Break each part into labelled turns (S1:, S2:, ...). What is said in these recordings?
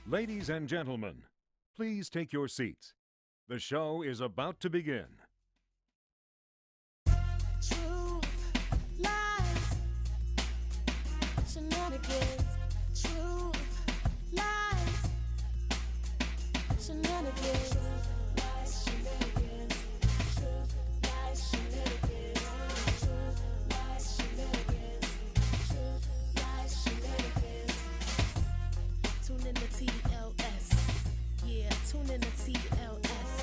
S1: Ladies and gentlemen, please take your seats. The show is about to begin.
S2: Truth lies, shenanigans. Truth lies, shenanigans. Truth lies, shenanigans. Truth lies, shenanigans. Truth lies, shenanigans. Truth lies, shenanigans. Tune in to TLS. Yeah, tune in to TLS.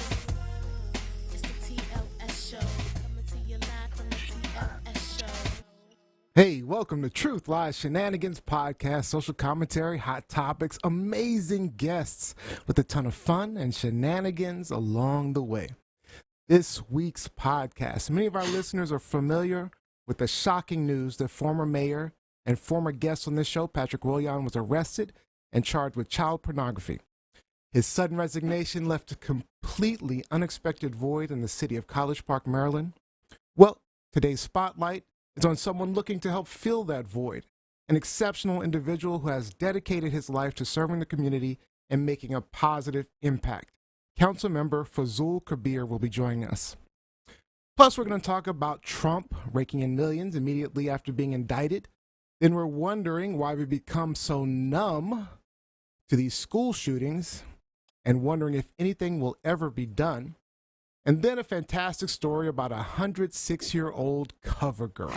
S2: It's the TLS show. Coming to you live from the TLS show.
S3: Hey, welcome to Truth Lies Shenanigans podcast, social commentary, hot topics, amazing guests with a ton of fun and shenanigans along the way. This week's podcast, many of our listeners are familiar with the shocking news that former mayor and former guest on this show, Patrick Wojahn, was arrested and charged with child pornography. His sudden resignation left a completely unexpected void in the city of College Park, Maryland. Well, today's spotlight is on someone looking to help fill that void, an exceptional individual who has dedicated his life to serving the community and making a positive impact. Councilmember Fazlul Kabir will be joining us. Plus, we're going to talk about Trump raking in millions immediately after being indicted. Then we're wondering why we become so numb to these school shootings and wondering if anything will ever be done. And then a fantastic story about a 106-year-old cover girl.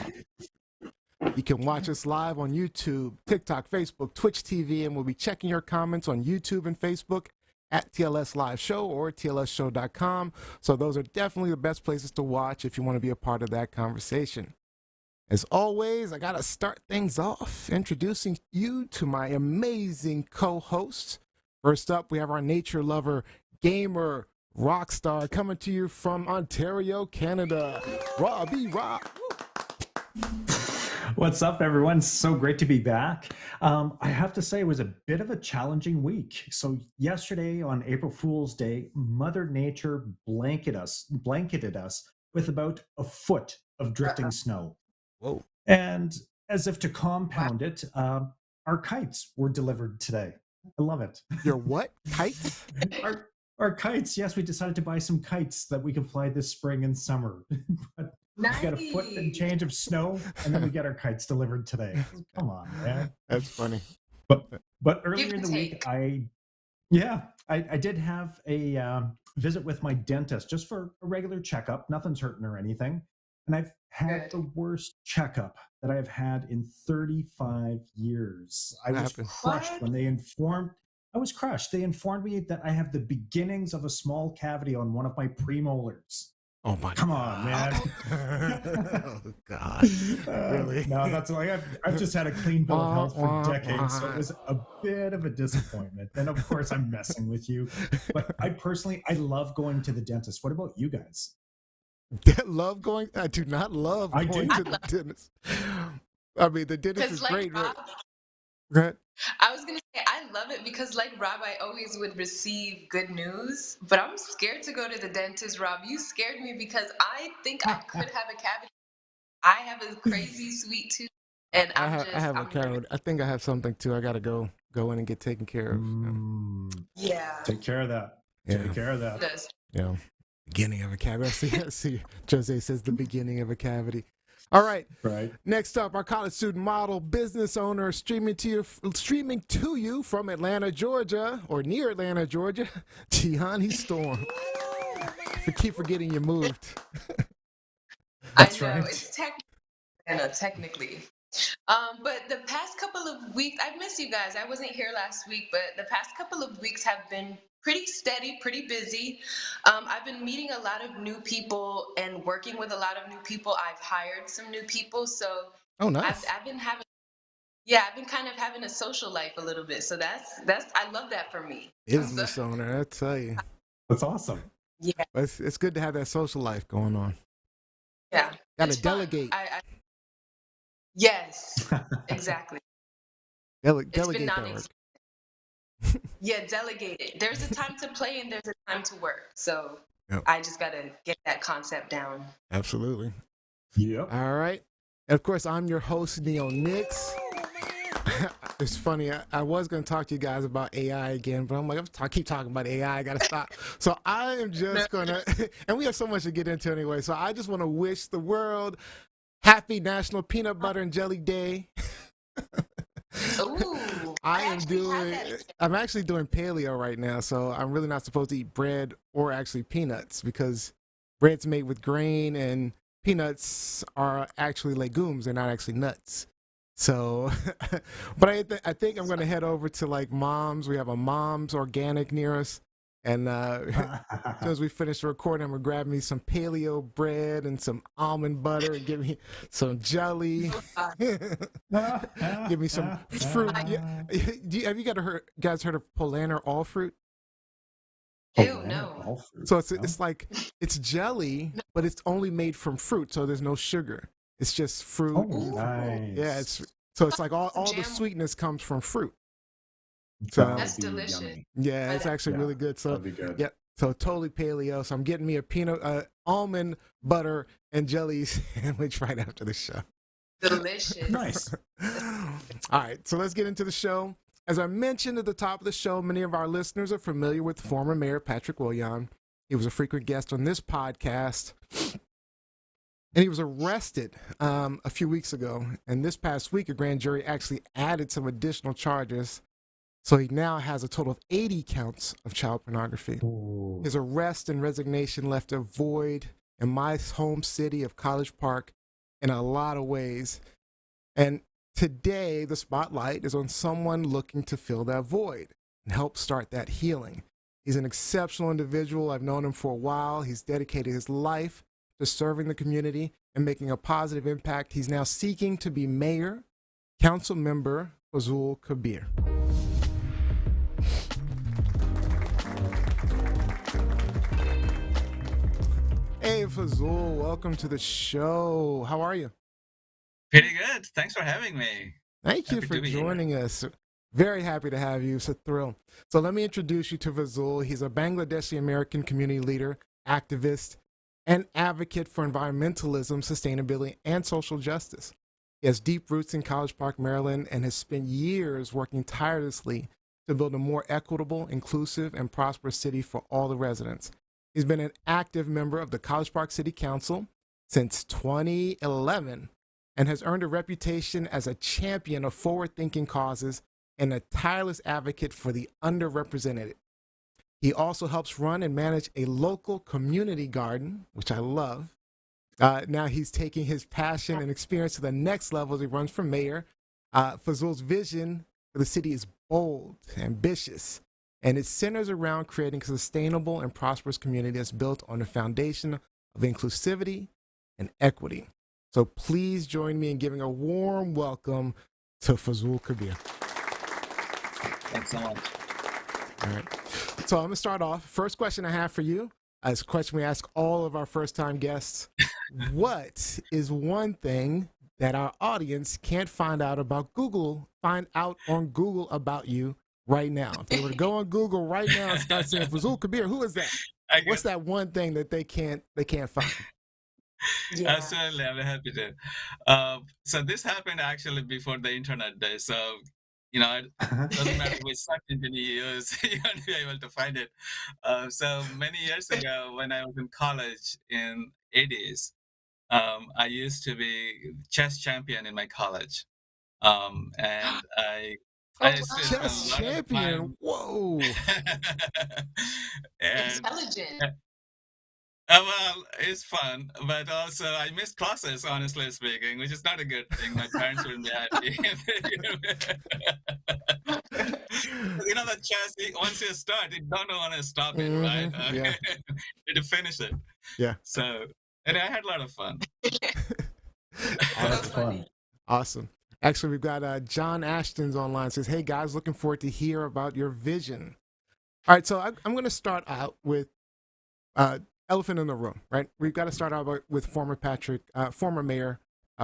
S3: You can watch us live on YouTube, TikTok, Facebook, Twitch TV, and we'll be checking your comments on YouTube and Facebook at TLSLiveShow or TLSShow.com. So those are definitely the best places to watch if you want to be a part of that conversation. As always, I got to start things off introducing you to my amazing co-hosts. First up, we have our nature lover, gamer, rock star coming to you from Ontario, Canada, Robbie Rock.
S4: What's up, everyone? So great to be back. I have to say it was a bit of a challenging week. So yesterday on April Fool's Day, Mother Nature blanketed us with about a foot of drifting snow.
S3: Whoa.
S4: And as if to compound it, our kites were delivered today. I love it.
S3: Your what? Kites?
S4: Our kites, yes, we decided to buy some kites that we can fly this spring and summer. But
S5: Nice.
S4: we got a foot and change of snow, and then we get our kites delivered today. Come on, man.
S3: That's funny.
S4: But earlier
S5: Give
S4: in
S5: and
S4: the week,
S5: take.
S4: I did have a visit with my dentist just for a regular checkup. Nothing's hurting or anything. And I've had
S5: Good.
S4: the worst checkup that I've had in 35 years. I was crushed
S5: What?
S4: when they informed. I was crushed. They informed me that I have the beginnings of a small cavity on one of my premolars.
S3: Oh my
S4: Come on, man.
S3: Oh, God. Really?
S4: No, that's like I've just had a clean bill of health for decades, so it was a bit of a disappointment. And of course, I'm messing with you. But I love going to the dentist. What about you guys?
S3: Love going? I do not love
S4: I
S3: going
S4: do.
S3: to the dentist. I mean, the dentist
S5: Because
S3: is
S5: like
S3: great, right?
S5: Rob,
S3: Right?
S5: I was gonna say I love it because like Rob, I always would receive good news, but I'm scared to go to the dentist. Rob, you scared me because I think I could have a cavity. I have a crazy sweet tooth, and
S3: I have a
S5: I'm
S3: cavity. I think I have something too. I got to go in and get taken care of.
S5: yeah.
S4: Take care of that.
S3: Yeah.
S4: Take care of that.
S5: This.
S3: Yeah. Beginning of a cavity. I see. Jose says the beginning of a cavity. All right.
S4: Right.
S3: Next up, our college student model, business owner, streaming to you from Atlanta, Georgia, or near Atlanta, Georgia, Gianni Storm. Keep forgetting you moved.
S4: That's
S5: I know
S4: right.
S5: it's technically. But the past couple of weeks, I've missed you guys. I wasn't here last week, but the past couple of weeks have been pretty steady, pretty busy. I've been meeting a lot of new people and working with a lot of new people. I've hired some new people, so
S3: Oh, nice.
S5: I've been kind of having a social life a little bit. So that's I love that for me.
S3: Business owner, I tell you.
S4: That's awesome.
S5: Yeah,
S3: It's good to have that social life going on.
S5: yeah.
S3: Got to
S5: It's fun.
S3: delegate.
S5: Yes, exactly.
S3: Delegate
S5: been
S3: that work.
S5: Yeah, delegate it. There's a time to play and there's a time to work. So
S3: Yep.
S5: I just got to get that concept down.
S3: Absolutely.
S4: Yep.
S3: All right. And of course, I'm your host, Neo Nix. It's funny. I was going to talk to you guys about AI again, but I'm like, I keep talking about AI. I got to stop. So I am just going to, and we have so much to get into anyway. So I just want to wish the world happy National Peanut Butter and Jelly Day.
S5: Ooh,
S3: I'm actually doing paleo right now. So I'm really not supposed to eat bread or actually peanuts because bread's made with grain and peanuts are actually legumes. They're not actually nuts. So, but I think I'm going to head over to like Mom's. We have a Mom's Organic near us. And as soon as we finish the recording, I'm going to grab me some paleo bread and some almond butter and give me some jelly. Give me some fruit. Yeah. Have you guys heard of Polaner all fruit?
S5: Ew, no.
S3: So it's like, it's jelly, but it's only made from fruit. So there's no sugar. It's just fruit.
S4: Oh, nice.
S3: Yeah, it's like all the sweetness comes from fruit.
S4: So
S5: That's delicious.
S4: yummy.
S3: Yeah, it's actually
S4: Yeah,
S3: really good. So
S4: that'd be good.
S3: yeah, so totally paleo. So I'm getting me a almond butter and jelly sandwich right after the show.
S5: Delicious.
S4: Nice.
S3: All right, so let's get into the show. As I mentioned at the top of the show, many of our listeners are familiar with former Mayor Patrick Wojahn. He was a frequent guest on this podcast. And he was arrested a few weeks ago. And this past week, a grand jury actually added some additional charges. So he now has a total of 80 counts of child pornography.
S4: Ooh.
S3: His arrest and resignation left a void in my home city of College Park in a lot of ways. And today, the spotlight is on someone looking to fill that void and help start that healing. He's an exceptional individual. I've known him for a while. He's dedicated his life to serving the community and making a positive impact. He's now seeking to be Mayor, Councilmember Fazlul Kabir. Hey, Fazlul, welcome to the show. How are you?
S6: Pretty good. Thanks for having me.
S3: Thank you
S6: Happy
S3: for
S6: to be here.
S3: joining us. Very happy to have you. It's a thrill. So let me introduce you to Fazlul. He's a Bangladeshi American community leader, activist, and advocate for environmentalism, sustainability, and social justice. He has deep roots in College Park, Maryland, and has spent years working tirelessly to build a more equitable, inclusive, and prosperous city for all the residents. He's been an active member of the College Park City Council since 2011 and has earned a reputation as a champion of forward-thinking causes and a tireless advocate for the underrepresented. He also helps run and manage a local community garden, which I love. Now he's taking his passion and experience to the next level as he runs for mayor. Fazlul's vision for the city is bold, ambitious, and it centers around creating a sustainable and prosperous community that's built on a foundation of inclusivity and equity. So please join me in giving a warm welcome to Fazlul Kabir.
S6: Thanks so much.
S3: All right. So I'm going to start off. First question I have for you is a question we ask all of our first-time guests. What is one thing that our audience can't find out on Google about you right now? If they were to go on Google right now and start saying, Fazlul Kabir, who is that? What's that one thing that they can't find?
S5: Yeah.
S6: Absolutely, I'm happy to. So this happened actually before the internet day. So, it doesn't matter which search engine you use, you won't be able to find it. So many years ago, when I was in college in 80s, I used to be chess champion in my college. And I spent a
S3: Chess
S6: lot of
S3: champion.
S6: time.
S3: Whoa.
S6: And
S5: Intelligent.
S6: well, it's fun, but also I missed classes, honestly speaking, which is not a good thing. My parents wouldn't be happy. The chess, once you start, you don't want to stop it, right?
S3: Yeah.
S6: To finish it.
S3: Yeah.
S6: So, and I had a lot of fun.
S4: That's fun.
S3: Awesome. Actually, we've got John Ashton's online. Says, hey, guys, looking forward to hear about your vision. All right, so I'm going to start out with elephant in the room, right? We've got to start out with former Mayor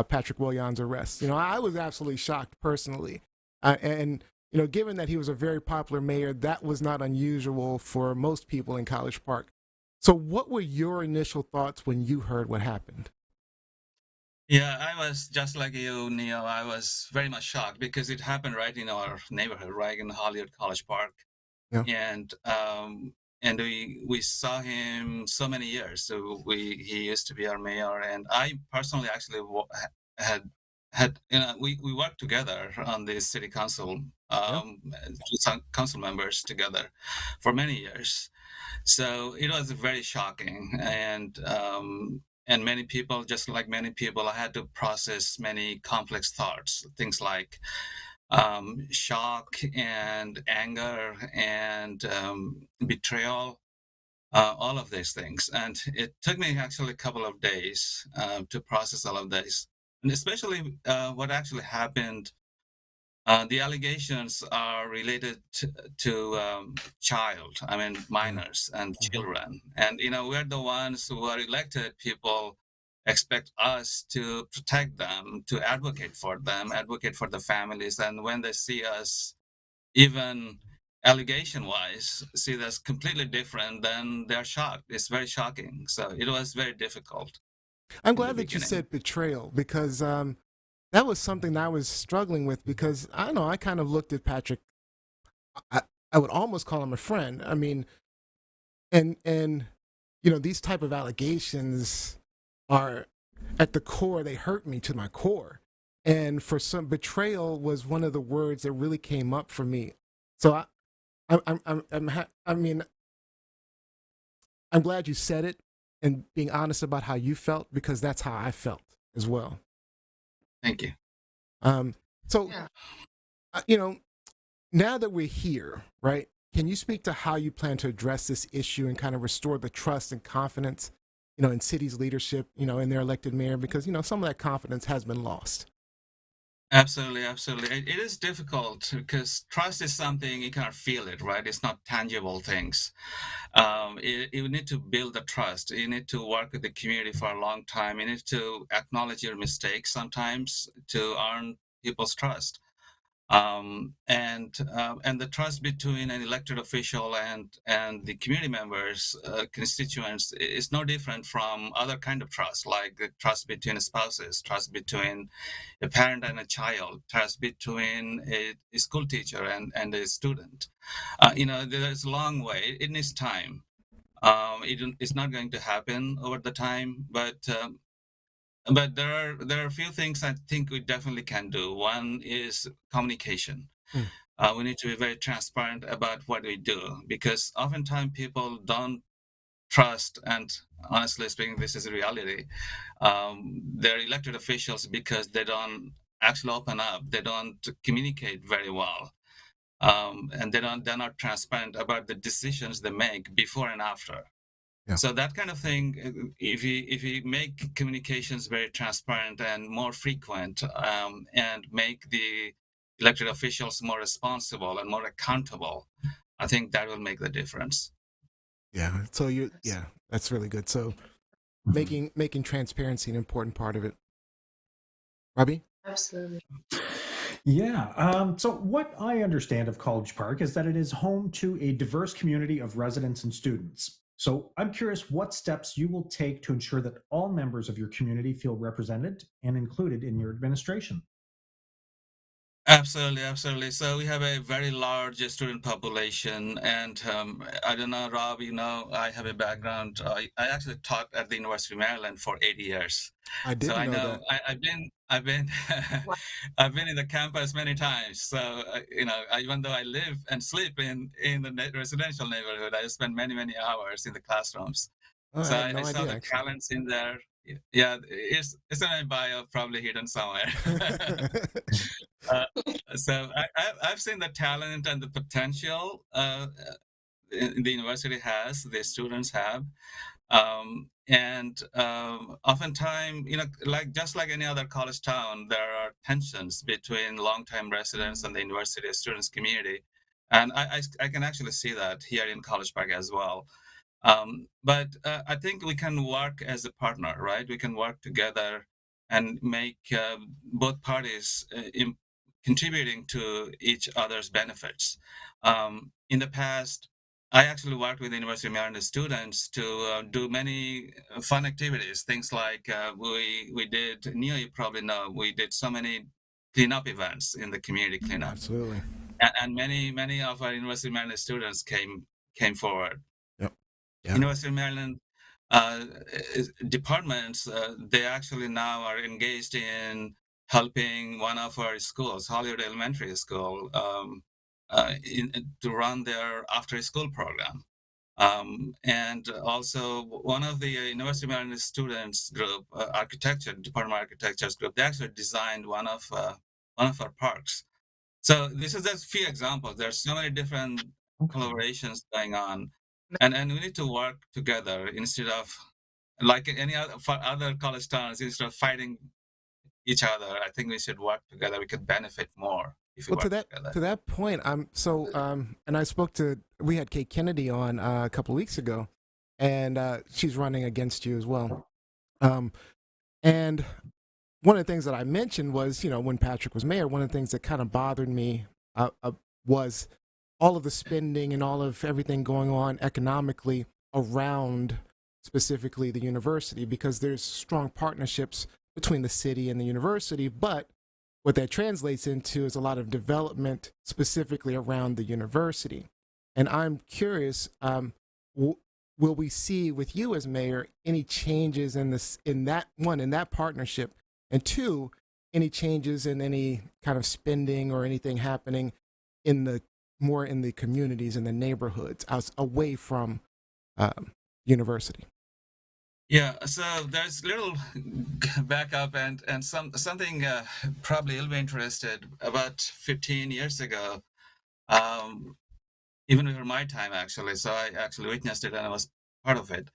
S3: Patrick Wojahn's arrest. I was absolutely shocked personally. And given that he was a very popular mayor, that was not unusual for most people in College Park. So what were your initial thoughts when you heard what happened?
S6: Yeah, I was just like you, Neil. I was very much shocked because it happened right in our neighborhood, right in Hollywood College Park,
S3: Yeah.
S6: and we saw him so many years. So he used to be our mayor, and I personally actually had we worked together on the city council,
S3: Yeah.
S6: some council members together for many years. So it was very shocking, and many people, just like many people, I had to process many complex thoughts, things like shock and anger and betrayal, all of these things. And it took me actually a couple of days to process all of this, and especially what actually happened. The allegations are related to child, I mean,
S3: Yeah.
S6: minors and
S3: Mhm.
S6: children. And, we're the ones who are elected. People expect us to protect them, to advocate for them, advocate for the families. And when they see us, even allegation wise, see that's completely different, then they're shocked. It's very shocking. So it was very difficult
S3: I'm
S6: in the
S3: glad that you
S6: beginning.
S3: said betrayal because that was something that I was struggling with because I don't know, I kind of looked at Patrick. I, I would almost call him a friend. I mean, and these type of allegations are at the core, they hurt me to my core. And for some, betrayal was one of the words that really came up for me. So I mean, I'm glad you said it and being honest about how you felt because that's how I felt as well.
S6: Thank you.
S3: Um, so,
S5: Yeah.
S3: uh, you know, now that we're here, right? Can you speak to how you plan to address this issue and kind of restore the trust and confidence, in city's leadership, in their elected mayor? Because, some of that confidence has been lost.
S6: Absolutely, absolutely. It is difficult because trust is something you can't feel it, right? It's not tangible things. You need to build the trust. You need to work with the community for a long time. You need to acknowledge your mistakes sometimes to earn people's trust. And the trust between an elected official and the community members, constituents, is no different from other kind of trust, like the trust between spouses, trust between a parent and a child, trust between a school teacher and a student. There's a long way. It needs time. It's not going to happen over the time, but there are a few things I think we definitely can do. One is communication.
S3: Mm.
S6: We need to be very transparent about what we do because oftentimes people don't trust, and honestly speaking, this is a reality. They're elected officials because they don't actually open up. They don't communicate very well, and they're not transparent about the decisions they make before and after.
S3: Yeah.
S6: So that kind of thing, if you make communications very transparent and more frequent, and make the elected officials more responsible and more accountable, I think that will make the difference.
S3: Yeah. So yeah, that's really good. So making transparency an important part of it. Robbie?
S5: Absolutely.
S4: Yeah. So, what I understand of College Park is that it is home to a diverse community of residents and students. So, I'm curious what steps you will take to ensure that all members of your community feel represented and included in your administration.
S6: Absolutely, absolutely. So we have a very large student population, and I don't know, Rob. I have a background. I actually taught at the University of Maryland for 8 years,
S3: I
S6: so
S3: didn't
S6: I
S3: know
S6: know.
S3: that.
S6: I've been,
S5: Wow.
S6: I've been in the campus many times. So even though I live and sleep in the residential neighborhood, I spend many many hours in the classrooms.
S3: Oh, I
S6: So
S3: had
S6: I
S3: no
S6: saw
S3: idea
S6: the
S3: actually.
S6: talents in there. Yeah, it's in my bio, probably hidden somewhere. Uh, I've seen the talent and the potential the university has, the students have, and oftentimes, like just like any other college town, there are tensions between long-time residents and the university students community, and I can actually see that here in College Park as well. But I think we can work as a partner, right? We can work together and make both parties contributing to each other's benefits. In the past, I actually worked with the University of Maryland students to do many fun activities. Things like we did, Neil, you probably know, we did so many cleanup events in the community cleanup,
S3: Absolutely.
S6: and many of our University of Maryland students came forward.
S3: Yep. Yeah.
S6: University of Maryland departments, they actually now are engaged in helping one of our schools, Hollywood Elementary School, to run their after-school program. And also one of the University of Maryland students group, architecture, Department of Architecture's group, they actually designed one of our parks. So this is just a few examples. There's so many different collaborations going on, and we need to work together instead of like any other for other college towns. Instead of fighting each other, I think we should work together. We could benefit more if we
S3: Well,
S6: work together.
S3: to that point, and I we had Kate Kennedy on a couple of weeks ago, and she's running against you as well. And one of the things that I mentioned was, when Patrick was mayor, one of the things that kind of bothered me was all of the spending and all of everything going on economically around specifically the university, because there's strong partnerships between the city and the university, but what that translates into is a lot of development specifically around the university. And I'm curious, will we see with you as mayor any changes in that partnership, and two, any changes in any kind of spending or anything happening more in the communities and the neighborhoods away from university?
S6: Yeah, so there's little backup and something probably you'll be interested. About 15 years ago, even before my time actually, so I actually witnessed it and I was part of it.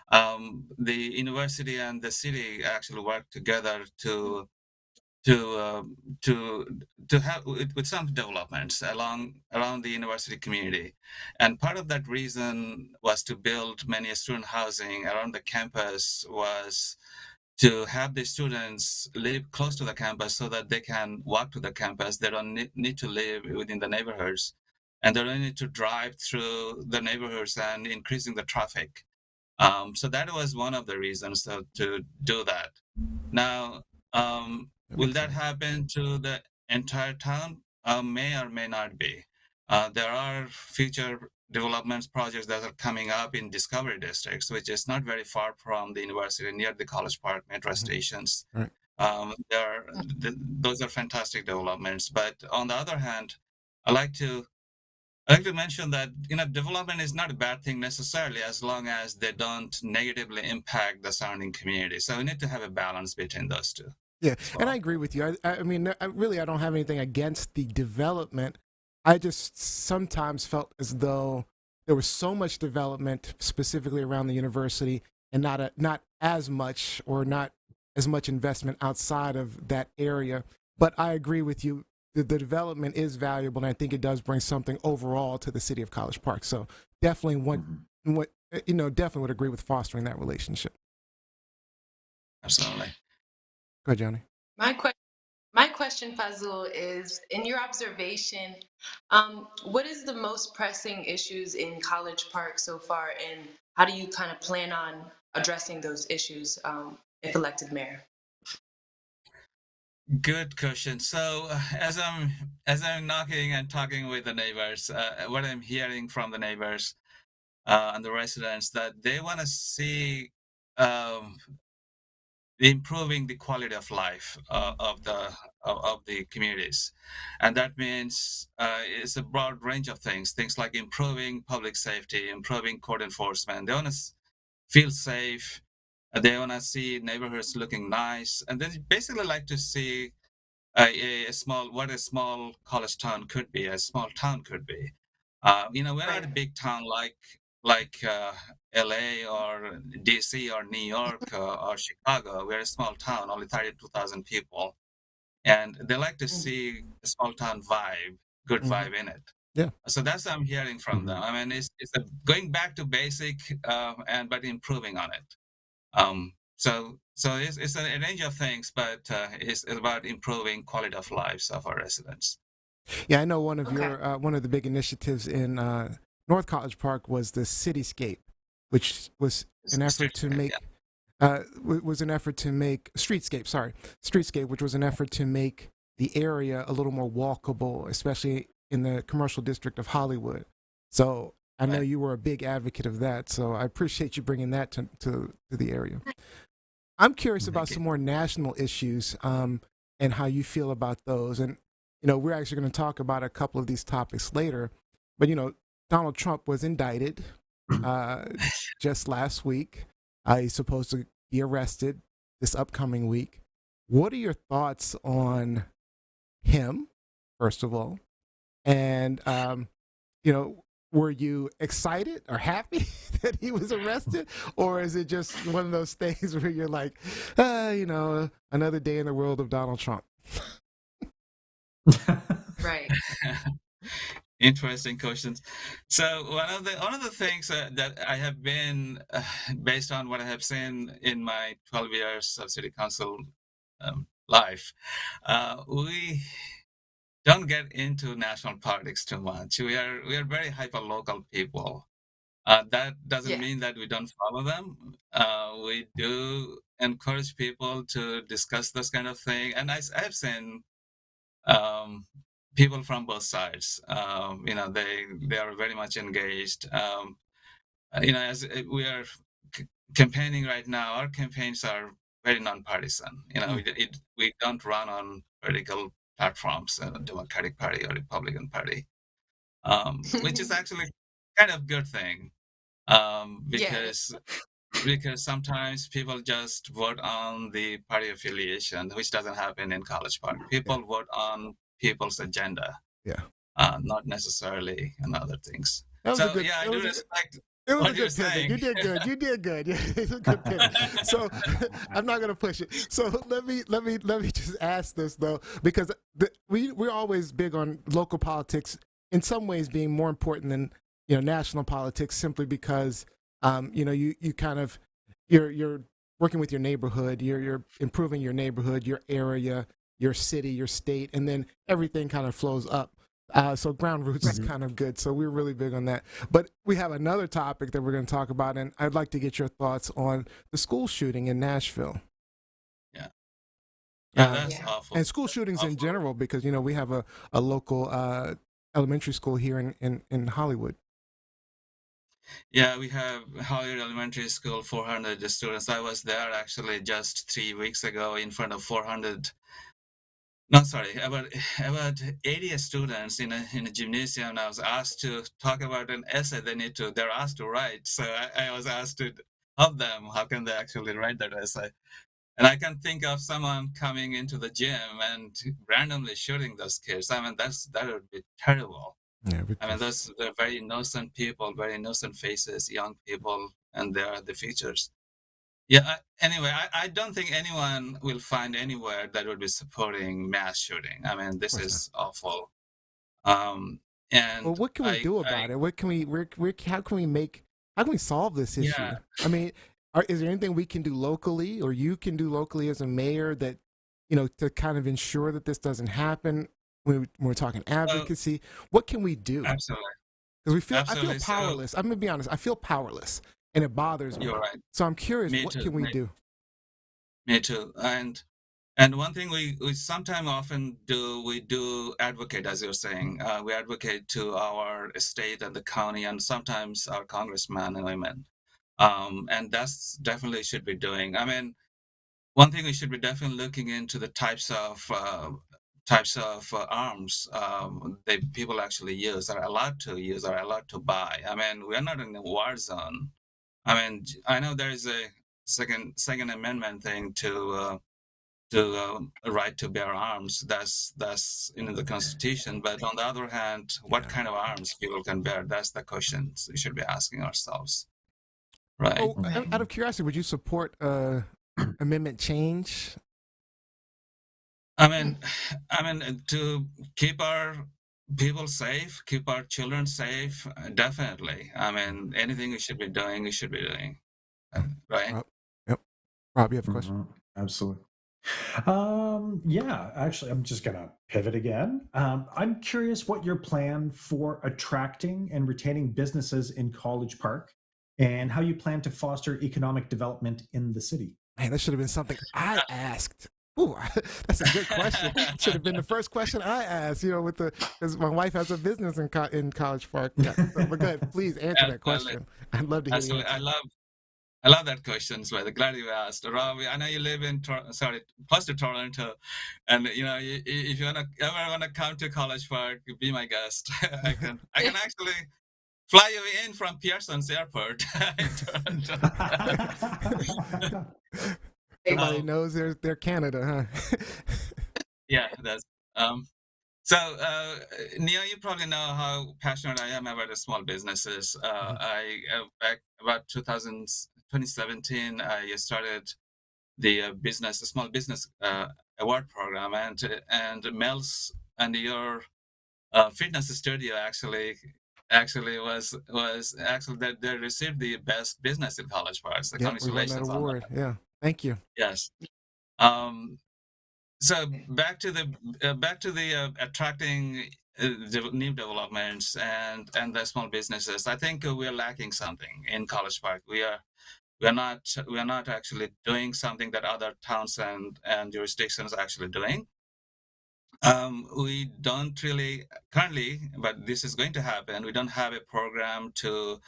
S6: The university and the city actually worked together to have with some developments around the university community, and part of that reason was to build many student housing around the campus, was to have the students live close to the campus so that they can walk to the campus. They don't need to live within the neighborhoods, and they don't need to drive through the neighborhoods and increasing the traffic. So that was one of the reasons to do that. Now, will that happen to the entire town? May or may not be. There are future developments projects that are coming up in Discovery Districts, which is not very far from the university, near the College Park metro stations.
S3: Right.
S6: Those are fantastic developments. But on the other hand, I like to mention that development is not a bad thing necessarily, as long as they don't negatively impact the surrounding community. So we need to have a balance between those two.
S3: Yeah, and I agree with you. I mean, I don't have anything against the development. I just sometimes felt as though there was so much development specifically around the university, and not as much investment outside of that area. But I agree with you. The development is valuable, and I think it does bring something overall to the city of College Park. So definitely definitely would agree with fostering that relationship.
S6: Absolutely.
S3: Go ahead, Johnny.
S5: My question, Fazlul, is, in your observation, what is the most pressing issues in College Park so far, and how do you kind of plan on addressing those issues if elected mayor?
S6: Good question. So as I'm knocking and talking with the neighbors, what I'm hearing from the neighbors and the residents, that they want to see improving the quality of life of the communities, and that means it's a broad range of things like improving public safety, improving code enforcement. They want to feel safe. They want to see neighborhoods looking nice, and they basically like to see a small college town could be, a small town could be. We're not a big town like LA or DC or New York or Chicago. We're a small town, only 32,000 people, and they like to see a small town vibe, good vibe in it.
S3: Yeah.
S6: So that's what I'm hearing from them. I mean, it's going back to basic but improving on it. So it's a range of things, but it's about improving quality of lives of our residents.
S3: Yeah, I know one of the big initiatives in North College Park was the cityscape, which was an effort to make was an effort to make streetscape, which was an effort to make the area a little more walkable, especially in the commercial district of Hollywood. So I know you were a big advocate of that. So I appreciate you bringing that to the area. I'm curious about some more national issues and how you feel about those. And, we're actually going to talk about a couple of these topics later. But, Donald Trump was indicted just last week. He's supposed to be arrested this upcoming week. What are your thoughts on him, first of all? And, were you excited or happy that he was arrested? Or is it just one of those things where you're like, another day in the world of Donald Trump?
S5: Right.
S6: Interesting questions. So one of the things that I have been, based on what I have seen in my 12 years of city council life, we don't get into national politics too much. We are very hyper local people. That doesn't mean that we don't follow them. We do encourage people to discuss this kind of thing, and I have seen people from both sides. They are very much engaged. As we are campaigning right now, our campaigns are very nonpartisan. We don't run on political platforms, Democratic Party or Republican Party, which is actually kind of good thing, because sometimes people just vote on the party affiliation, which doesn't happen in College Park. People vote on people's agenda, not necessarily on other things. I do respect.
S3: It was a good pivot. You did good. You did good. Yeah, it's a good pivot. So I'm not going to push it. So let me just ask this though, because we're always big on local politics in some ways being more important than national politics, simply because you kind of you're working with your neighborhood, you're improving your neighborhood, your area, your city, your state, and then everything kind of flows up. So ground roots is kind of good. So we're really big on that. But we have another topic that we're going to talk about, and I'd like to get your thoughts on the school shooting in Nashville.
S6: Yeah, that's awful.
S3: And school shootings in general, because we have a local elementary school here in Hollywood.
S6: Yeah, we have Hollywood Elementary School, 400 students. I was there actually just 3 weeks ago in front of 400. No, sorry, about 80 students in a gymnasium. I was asked to talk about an essay they're asked to write. So I was asked to help them. How can they actually write that essay? And I can think of someone coming into the gym and randomly shooting those kids. I mean, that would be terrible.
S3: Yeah,
S6: they're very innocent people, very innocent faces, young people, and they are the futures. Yeah. Anyway, I don't think anyone will find anywhere that would be supporting mass shooting. I mean, this is awful. And
S3: well, what can we do about it? What can we? How can we solve this issue?
S6: Yeah.
S3: I mean, is there anything we can do locally, or you can do locally as a mayor, that to kind of ensure that this doesn't happen? When we're talking advocacy, what can we do?
S6: Absolutely.
S3: Because I feel powerless. I'm gonna be honest. I feel powerless. And it bothers me.
S6: You're right.
S3: So I'm curious, what can we do?
S6: Me too. And one thing we sometimes often do, we do advocate, as you're saying. We advocate to our state and the county, and sometimes our congressmen and women. And that's definitely should be doing. I mean, one thing we should be definitely looking into the types of arms that people actually use, are allowed to use, are allowed to buy. I mean, we are not in a war zone. I mean, I know there is a second amendment thing to right to bear arms. That's in the Constitution. But on the other hand, what kind of arms people can bear? That's the question we should be asking ourselves, right?
S3: Oh, out of curiosity, would you support amendment change?
S6: I mean, to keep our people safe, keep our children safe, definitely. I mean, anything we should be doing, right?
S3: Yep. Rob, you have a question?
S4: Absolutely. Yeah, actually, I'm just going to pivot again. I'm curious what your plan for attracting and retaining businesses in College Park and how you plan to foster economic development in the city.
S3: Man, that should have been something I asked. Ooh, that's a good question. It should have been the first question I asked. With because my wife has a business in College Park. Yeah, so, but go ahead, please answer that question. I'd love to hear the
S6: Absolutely,
S3: answer.
S6: I love that question, so glad you asked. Rob, I know you live in close to Toronto, and if you ever wanna come to College Park, be my guest. I can actually fly you in from Pearson's Airport in Toronto.
S3: Somebody knows they're Canada, huh?
S6: Yeah, that's so Nia, you probably know how passionate I am about the small businesses. I back about 2017, I started the small business award program, and Mel's and your fitness studio actually was actually that they received the best business in College Park. So
S3: Yeah, we won that
S6: congratulations on that.
S3: award. Yeah, thank you.
S6: Yes. Um, so back to the attracting new developments and the small businesses. I think we are lacking something in College Park. We are not actually doing something that other towns and jurisdictions are actually doing. We don't really currently, but this is going to happen. We don't have a program to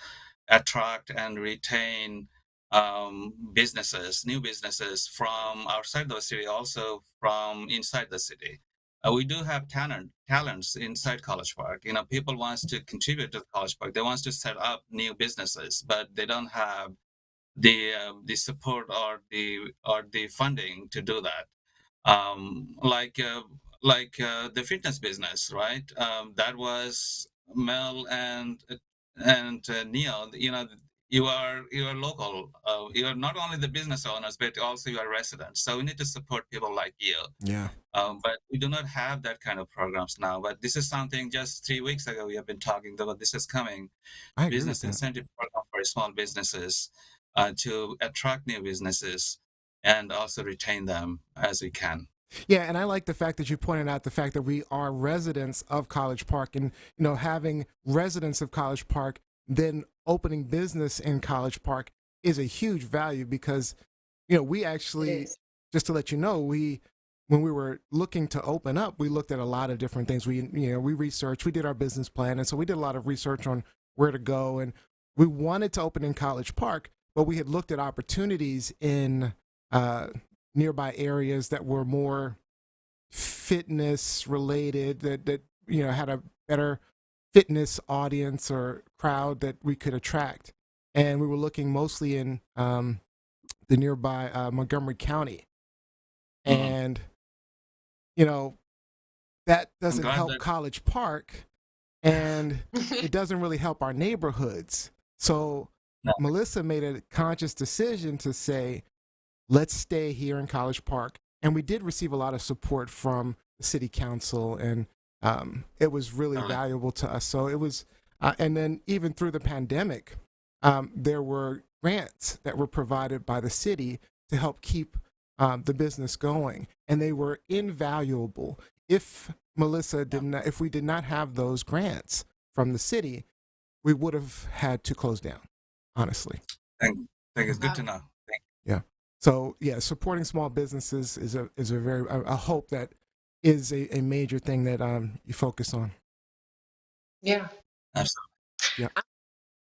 S6: attract and retain new businesses from outside the city, also from inside the city. We do have talents inside College Park. People wants to contribute to College Park. They wants to set up new businesses, but they don't have the support or the funding to do that. Like the fitness business, right? That was Mel and Neil. You are local. You are not only the business owners, but also you are residents. So we need to support people like you.
S3: Yeah.
S6: But we do not have that kind of programs now. But this is something just 3 weeks ago we have been talking about. This is coming.
S3: I agree
S6: Business
S3: with that.
S6: incentive program for small businesses to attract new businesses and also retain them as we can.
S3: Yeah, and I like the fact that you pointed out the fact that we are residents of College Park, and having residents of College Park then opening business in College Park is a huge value because we actually, just to let you know, when we were looking to open up, we looked at a lot of different things. We researched, we did our business plan, and so we did a lot of research on where to go, and we wanted to open in College Park, but we had looked at opportunities in nearby areas that were more fitness related, that had a better fitness audience or crowd that we could attract, and we were looking mostly in the nearby Montgomery County, and that doesn't help College Park, and it doesn't really help our neighborhoods. So Melissa made a conscious decision to say, let's stay here in College Park. And we did receive a lot of support from the city council, and it was really valuable to us. So it was, and then even through the pandemic, there were grants that were provided by the city to help keep the business going, and they were invaluable. If if we did not have those grants from the city, we would have had to close down, honestly.
S6: Thank you. It's good to know.
S3: Yeah. So yeah, supporting small businesses is a very, I hope that is a major thing that you focus on.
S5: Yeah.
S6: Absolutely.
S3: Yeah.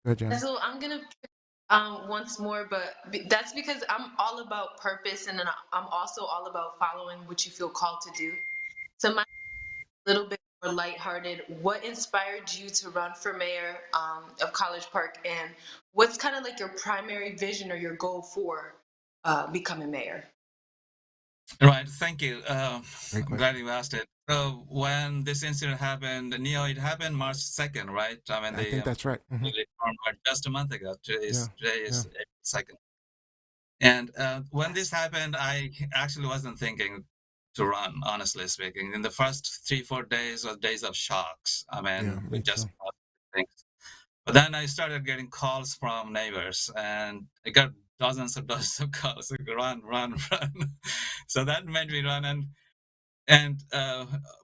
S3: Go ahead, Jen.
S5: So I'm gonna once more, but that's because I'm all about purpose, and then I'm also all about following what you feel called to do. So my little bit more lighthearted. What inspired you to run for mayor of College Park, and what's kind of like your primary vision or your goal for becoming mayor?
S6: Right. Thank you. I'm glad you asked it. So when this incident happened, Neo, it happened March 2nd, right? I
S3: think that's right. Mm-hmm.
S6: Just a month ago. Today is April 2nd. And when this happened, I actually wasn't thinking to run, honestly speaking. In the first 3-4 days were days of shocks. We just things. But then I started getting calls from neighbors, and it got dozens of calls, like, run, run, run. So that made me run, and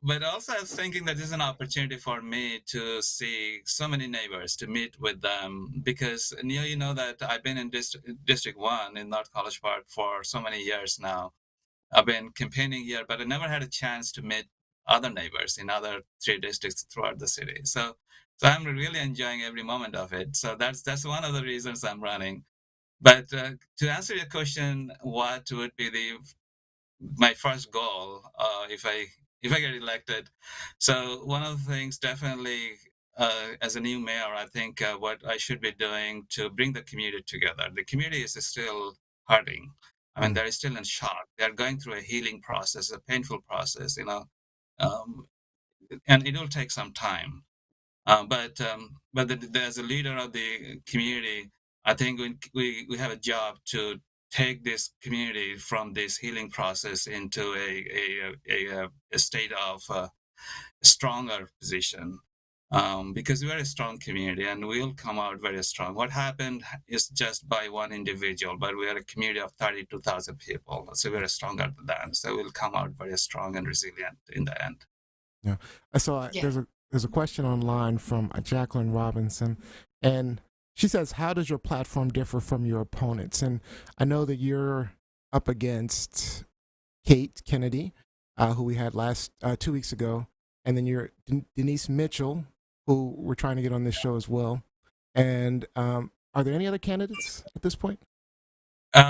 S6: but also I was thinking that this is an opportunity for me to see so many neighbors, to meet with them, because Neil, you know that I've been in District 1 in North College Park for so many years now. I've been campaigning here, but I never had a chance to meet other neighbors in other 3 districts throughout the city. So I'm really enjoying every moment of it. So that's one of the reasons I'm running. But to answer your question, what would be my first goal if I get elected? So one of the things definitely, as a new mayor, I think what I should be doing to bring the community together. The community is still hurting. I mean, they're still in shock. They're going through a healing process, a painful process, um, and it will take some time. But as a leader of the community, I think we have a job to take this community from this healing process into a state of stronger position. Because we are a strong community and we'll come out very strong. What happened is just by one individual, but we are a community of 32,000 people. So we're stronger than that. So we'll come out very strong and resilient in the end.
S3: Yeah. I saw there's a question online from Jacqueline Robinson, and she says, "How does your platform differ from your opponents?" And I know that you're up against Kate Kennedy, who we had 2 weeks ago, and then you're Denise Mitchell, who we're trying to get on this show as well. And are there any other candidates at this point?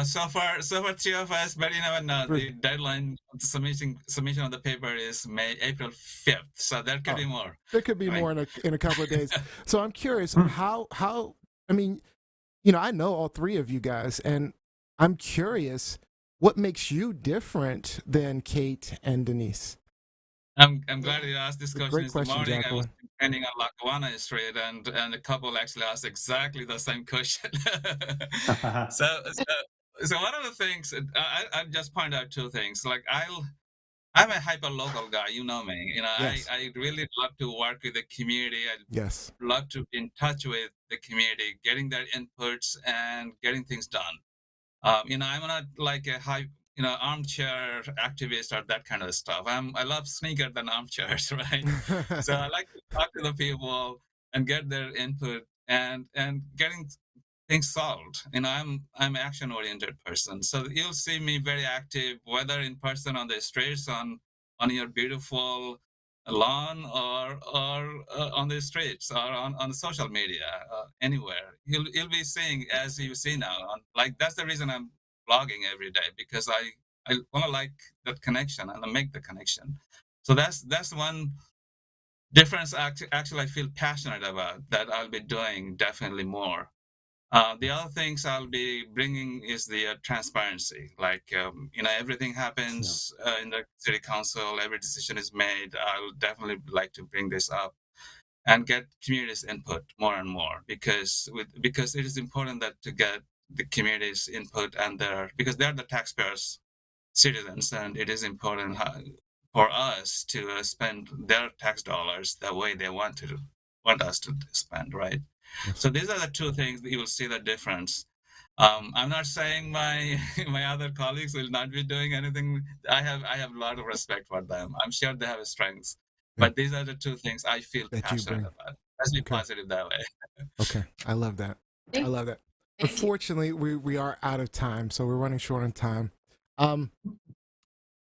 S6: So far 3 of us, but you never know. The deadline of the submission of the paper is April 5th, so there could be more.
S3: There could be more in a couple of days. So I'm curious how I mean, I know all three of you guys, and I'm curious what makes you different than Kate and Denise.
S6: I'm glad you asked this question.
S3: Great
S6: This
S3: question,
S6: morning
S3: Jacqueline.
S6: I was campaigning on Lackawanna Street, and a couple actually asked exactly the same question. So one of the things I just point out two things. Like I'm a hyper local guy. You know me.
S3: Yes.
S6: I really love to work with the community. I
S3: Yes.
S6: love to be in touch with the community, getting their inputs and getting things done. I'm not like a armchair activist or that kind of stuff. I love sneaker than armchairs, right? So I like to talk to the people and get their input and getting things solved. I'm an action oriented person, so you'll see me very active, whether in person on the streets, on your beautiful lawn, or on the streets, or on social media, anywhere. You'll be seeing, as you see now. Like, that's the reason I'm blogging every day, because I want to like that connection and make the connection. So that's one difference. Actually, I feel passionate about that. I'll be doing definitely more. The other things I'll be bringing is the transparency. Like, everything happens in the city council, every decision is made. I'll definitely like to bring this up and get communities' input more and more, because it is important that to get the community's input, and because they're the taxpayers, citizens, and it is important for us to spend their tax dollars the way they want us to spend, right? So these are the two things that you will see the difference. I'm not saying my other colleagues will not be doing anything. I have a lot of respect for them. I'm sure they have strengths, but these are the two things I feel passionate about. Let's be positive that way.
S3: Okay, I love that. I love that. Unfortunately, we are out of time, so we're running short on time.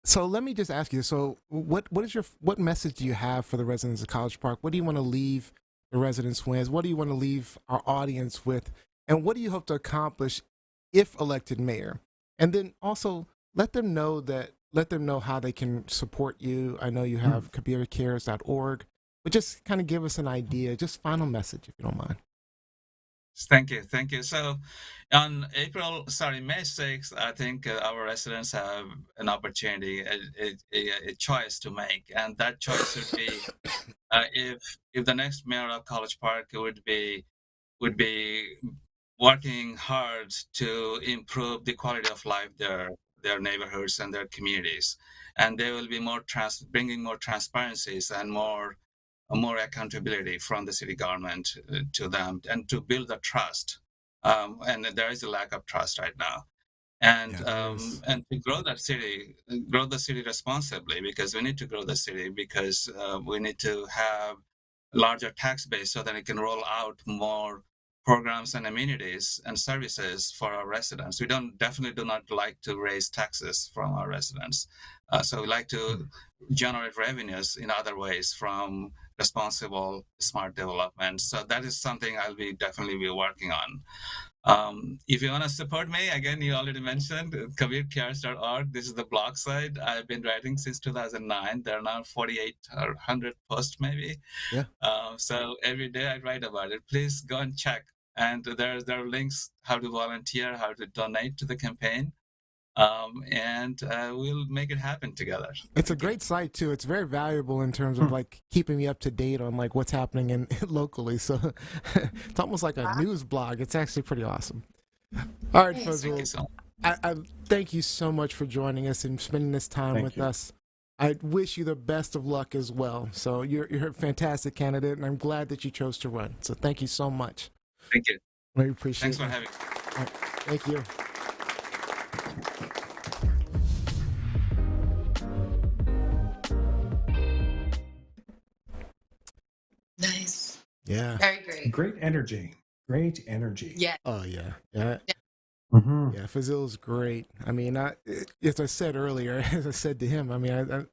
S3: So let me just ask you. So what message do you have for the residents of College Park? What do you want to leave the residents with? What do you want to leave our audience with? And what do you hope to accomplish if elected mayor? And then also let them know how they can support you. I know you have kabircares.org, but just kind of give us an idea, just final message, if you don't mind.
S6: Thank you. So on May 6th, I think our residents have an opportunity, a choice to make, and that choice would be if the next mayor of College Park would be working hard to improve the quality of life their neighborhoods and their communities, and they will be bringing more transparencies and more accountability from the city government to them, and to build the trust and there is a lack of trust right now. And
S3: Yeah, there is.
S6: and to grow the city responsibly, because we need to grow the city, because we need to have a larger tax base so that it can roll out more programs and amenities and services for our residents. We definitely do not like to raise taxes from our residents. So we like to generate revenues in other ways from responsible, smart development. So that is something I'll be definitely be working on. If you want to support me, again, you already mentioned kabirprs.org. This is the blog site. I've been writing since 2009. There are now 48 or 100 posts, maybe.
S3: Yeah.
S6: So every day I write about it. Please go and check. And there are links how to volunteer, how to donate to the campaign. And we'll make it happen together.
S3: It's a great site too. It's very valuable in terms of like keeping me up to date on like what's happening in locally. So it's almost like a news blog. It's actually pretty awesome. All right,
S6: Thank you
S3: Fazlul,
S6: so much.
S3: I thank you so much for joining us and spending this time
S4: Thank
S3: with
S4: you.
S3: us. I wish you the best of luck as well. So you're a fantastic candidate, and I'm glad that you chose to run. So thank you so much.
S6: Thank you.
S3: We appreciate
S6: Thanks for
S3: it.
S6: having me.
S3: All right, thank you.
S5: Nice.
S3: Yeah.
S5: Very great.
S4: Great energy. Great energy.
S5: Yeah.
S3: Oh yeah. Yeah.
S4: Mm-hmm.
S3: Yeah, Fazlul's great. I mean, as I said earlier, as I said to him, I mean,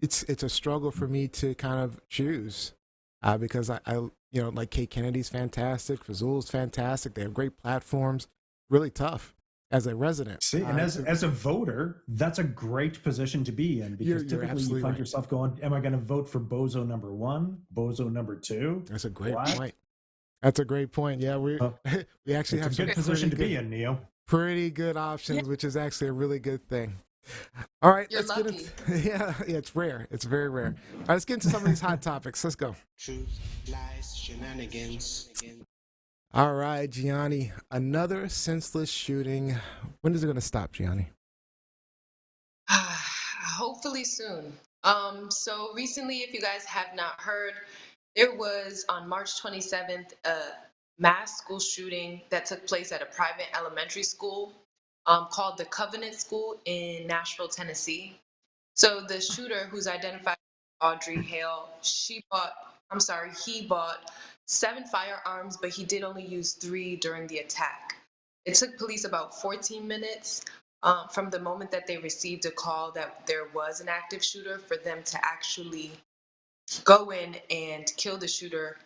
S3: it's a struggle for me to kind of choose, because I you know, like Kate Kennedy's fantastic, Fazlul's fantastic. They have great platforms. Really tough as a resident.
S4: See, and as a voter, that's a great position to be in, because
S3: You're
S4: typically you
S3: absolutely
S4: find
S3: right.
S4: yourself going, am I going to vote for bozo number 1, bozo number 2?
S3: That's a great
S4: What?
S3: point. That's a great point. Yeah, we
S4: Oh,
S3: we actually
S4: It's a
S3: have some
S4: good position to
S3: pretty
S4: be
S3: good,
S4: in, Neo.
S3: pretty good options, which is actually a really good thing. All right,
S5: You're
S3: let's get
S5: lucky.
S3: into yeah, it's rare. It's very rare. All right, let's get into some of these hot topics. Let's go.
S7: Truth, lies, shenanigans.
S3: All right, Gianni, another senseless shooting. When is it going to stop, Gianni?
S5: Hopefully soon. So recently, if you guys have not heard, there was on March 27th a mass school shooting that took place at a private elementary school called the Covenant School in Nashville, Tennessee. So the shooter, who's identified as Audrey Hale, he bought 7 firearms, but he did only use 3 during the attack. It took police about 14 minutes from the moment that they received a call that there was an active shooter for them to actually go in and kill the shooter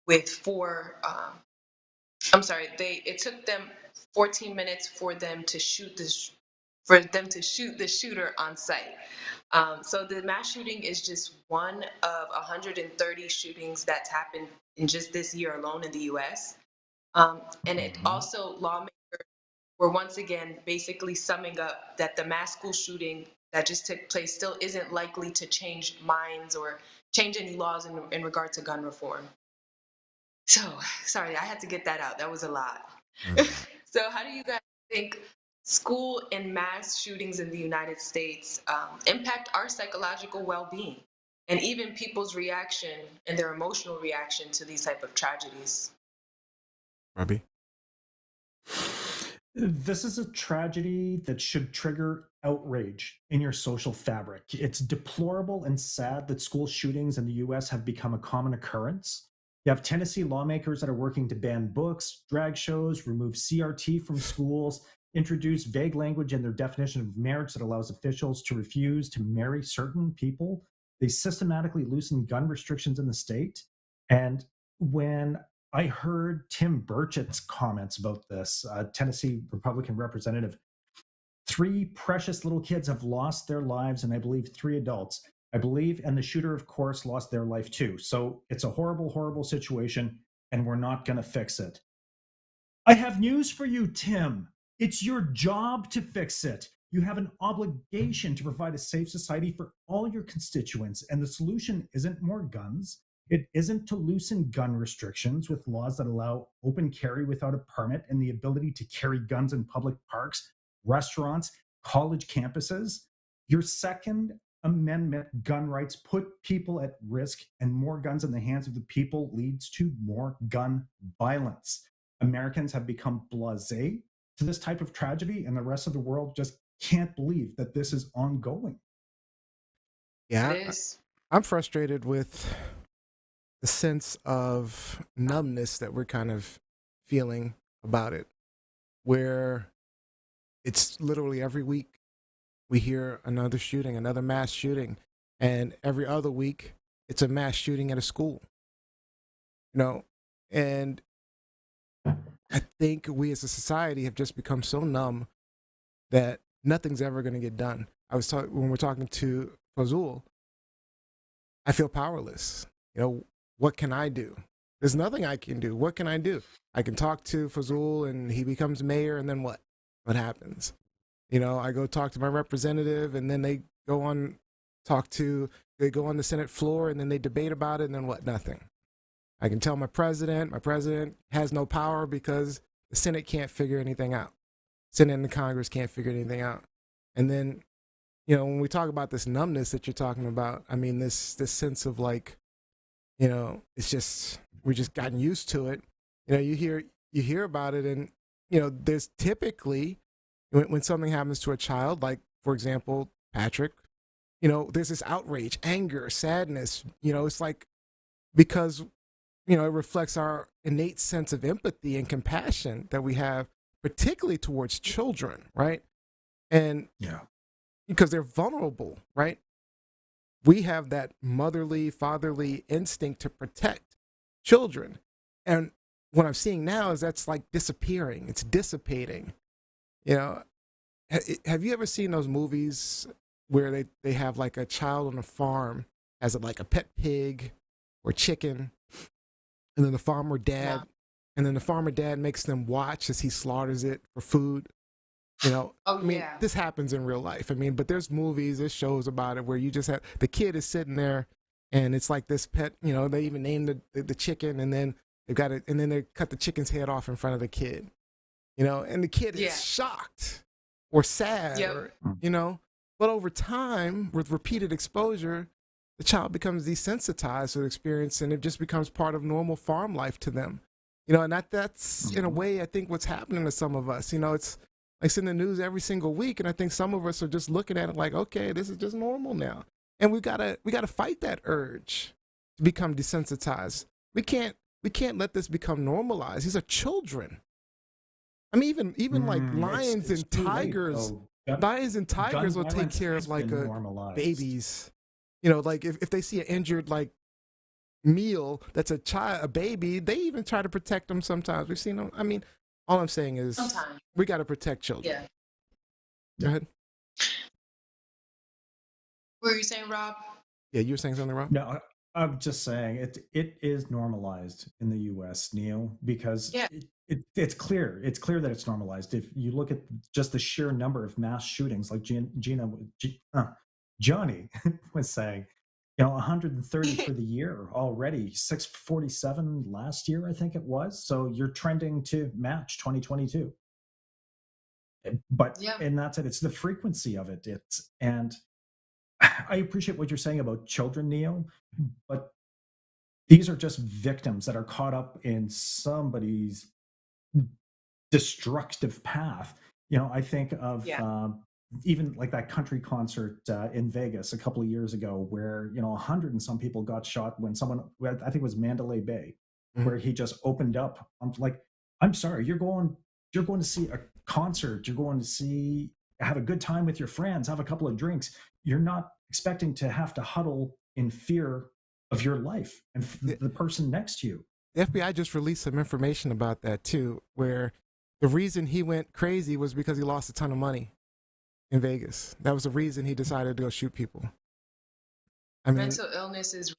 S5: with 4. It took them 14 minutes for them to shoot the shooter on site. So the mass shooting is just one of 130 shootings that's happened in just this year alone in the U.S. And it also, lawmakers were once again basically summing up that the mass school shooting that just took place still isn't likely to change minds or change any laws in regard to gun reform. So, sorry, I had to get that out. That was a lot. So how do you guys think school and mass shootings in the United States impact our psychological well-being and even people's reaction and their emotional reaction to these type of tragedies?
S3: Robbie?
S4: This is a tragedy that should trigger outrage in your social fabric. It's deplorable and sad that school shootings in the US have become a common occurrence. You have Tennessee lawmakers that are working to ban books, drag shows, remove CRT from schools, introduce vague language in their definition of marriage that allows officials to refuse to marry certain people. They systematically loosen gun restrictions in the state. And when I heard Tim Burchett's comments about this, Tennessee Republican representative, 3 precious little kids have lost their lives, and I believe 3 adults. I believe, and the shooter, of course, lost their life too. So it's a horrible, horrible situation, and we're not going to fix it. I have news for you, Tim. It's your job to fix it. You have an obligation to provide a safe society for all your constituents, and the solution isn't more guns. It isn't to loosen gun restrictions with laws that allow open carry without a permit and the ability to carry guns in public parks, restaurants, college campuses. Your Second Amendment gun rights put people at risk, and more guns in the hands of the people leads to more gun violence. Americans have become blasé to this type of tragedy, and the rest of the world just can't believe that this is ongoing.
S3: Yeah,
S5: It is.
S3: I'm frustrated with the sense of numbness that we're kind of feeling about it, where it's literally every week we hear another shooting, another mass shooting, and every other week it's a mass shooting at a school. You know, and I think we as a society have just become so numb that nothing's ever going to get done. I was talking when we're talking to Fazlul, I feel powerless. You know, what can I do? There's nothing I can do. What can I do? I can talk to Fazlul and he becomes mayor, and then what? What happens? You know, I go talk to my representative, and then they go on they go on the Senate floor, and then they debate about it, and then what? Nothing. I can tell my president has no power because the Senate can't figure anything out. Senate and the Congress can't figure anything out. And then, you know, when we talk about this numbness that you're talking about, I mean, this sense of like, you know, it's just, we're just gotten used to it. You know, you hear about it, and, you know, there's typically, when something happens to a child, like, for example, Patrick, you know, there's this outrage, anger, sadness, you know, it's like, because, you know, it reflects our innate sense of empathy and compassion that we have, particularly towards children, right? And
S4: Yeah.
S3: because they're vulnerable, right? We have that motherly, fatherly instinct to protect children. And what I'm seeing now is that's like disappearing. It's dissipating. You know, have you ever seen those movies where they have like a child on a farm has like a pet pig or chicken, and then the farmer dad, makes them watch as he slaughters it for food? You know,
S5: Oh,
S3: I mean,
S5: yeah.
S3: this happens in real life. I mean, but there's movies, there's shows about it where you just have the kid is sitting there, and it's like this pet. You know, they even name the chicken, and then they've got it, and then they cut the chicken's head off in front of the kid. You know, and the kid
S5: Yeah.
S3: is shocked or sad,
S5: Yep.
S3: or, you know. But over time, with repeated exposure, the child becomes desensitized to the experience, and it just becomes part of normal farm life to them. You know, and that's in a way, I think, what's happening to some of us. You know, it's in the news every single week, and I think some of us are just looking at it like, okay, this is just normal now, and we gotta fight that urge to become desensitized. We can't let this become normalized. These are children. I mean, even like lions
S4: It's
S3: and
S4: too late,
S3: tigers.
S4: though.
S3: Lions and tigers will take
S4: violence
S3: care
S4: has
S3: of like
S4: been
S3: a
S4: normalized.
S3: babies. You know, like if they see an injured like meal that's a baby, they even try to protect them sometimes. We've seen them. I mean, all I'm saying is
S5: Sometimes.
S3: we got to protect children.
S5: Yeah.
S3: Go ahead.
S5: What were you saying, Rob?
S3: Yeah, you were saying something, Rob?
S4: No, I'm just saying it is normalized in the U.S., Neil, because
S5: Yeah.
S4: it's clear. It's clear that it's normalized. If you look at just the sheer number of mass shootings, like Johnny was saying, you know, 130 for the year already, 647 last year, I think it was. So you're trending to match 2022. But
S5: Yeah.
S4: and that's it. It's the frequency of it. And I appreciate what you're saying about children, Neil, but these are just victims that are caught up in somebody's destructive path. You know, I think of
S5: Yeah.
S4: even like that country concert in Vegas a couple of years ago, where, you know, 100 and some people got shot when someone, I think it was Mandalay Bay, where he just opened up. I'm like, I'm sorry, you're going to see a concert, you're going to have a good time with your friends, have a couple of drinks. You're not expecting to have to huddle in fear of your life and the person next to you.
S3: The FBI just released some information about that too, where the reason he went crazy was because he lost a ton of money in Vegas. That was the reason he decided to go shoot people. I mean,
S5: Mental illness is.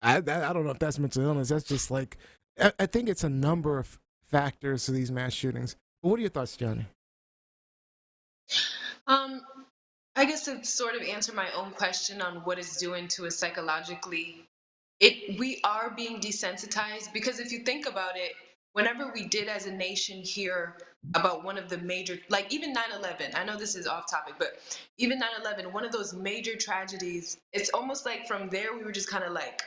S3: I don't know if that's mental illness. That's just like, I think it's a number of factors to these mass shootings. But what are your thoughts, Johnny?
S5: I guess to sort of answer my own question on what it's doing to us psychologically, we are being desensitized, because if you think about it, whenever we did as a nation hear about one of the major, like even 9/11, I know this is off topic, but even 9/11, one of those major tragedies, it's almost like from there we were just kind of like,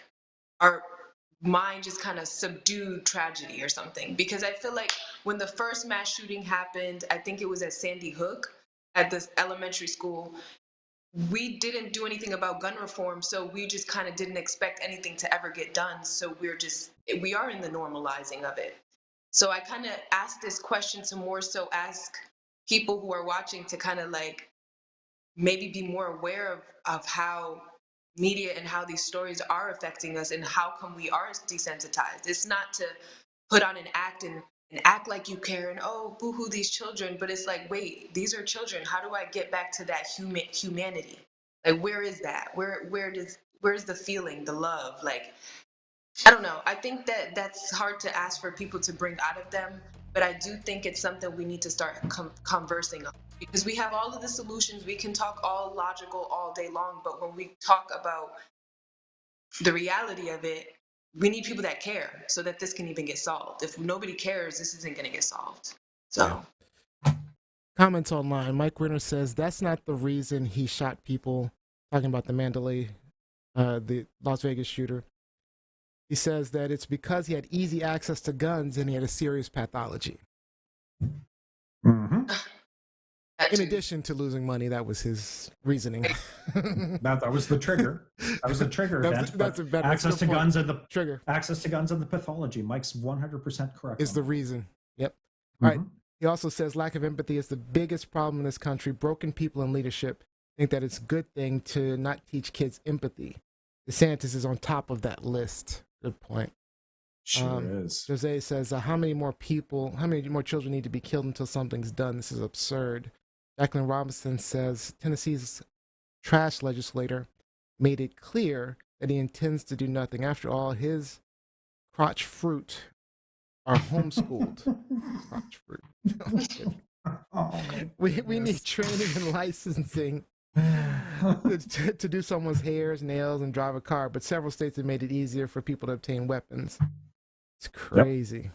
S5: mind just kind of subdued tragedy or something. Because I feel like when the first mass shooting happened, I think it was at Sandy Hook at this elementary school, we didn't do anything about gun reform, so we just kind of didn't expect anything to ever get done. So we are in the normalizing of it. So I kind of asked this question to more so ask people who are watching to kind of like maybe be more aware of how media and how these stories are affecting us and how come we are desensitized. It's not to put on an act and act like you care and, oh, boo-hoo, these children, but it's like, wait, these are children. How do I get back to that humanity? Like, where is that? Where's the feeling, the love? Like, I don't know. I think that that's hard to ask for people to bring out of them, but I do think it's something we need to start conversing on, because we have all of the solutions. We can talk all logical all day long, but when we talk about the reality of it, we need people that care so that this can even get solved. If nobody cares, this isn't going to get solved. So.
S3: Comments online. Mike Winter says that's not the reason he shot people. Talking about the Mandalay, the Las Vegas shooter. He says that it's because he had easy access to guns and he had a serious pathology.
S4: Mm-hmm.
S3: In addition to losing money, that was his reasoning.
S4: That was the trigger. That was the trigger event.
S3: That's a better
S4: access to guns and the
S3: trigger.
S4: Access to guns and the pathology. Mike's 100% correct.
S3: Is the reason. Yep. All right. He also says lack of empathy is the biggest problem in this country. Broken people in leadership think that it's a good thing to not teach kids empathy. DeSantis is on top of that list. Good point.
S4: Sure is.
S3: Jose says, how many more children need to be killed until something's done? This is absurd. Jacqueline Robinson says, Tennessee's trash legislator made it clear that he intends to do nothing. After all, his crotch fruit are homeschooled. Crotch fruit. We need training and licensing to do someone's hairs, nails, and drive a car, but several states have made it easier for people to obtain weapons. It's crazy. Yep.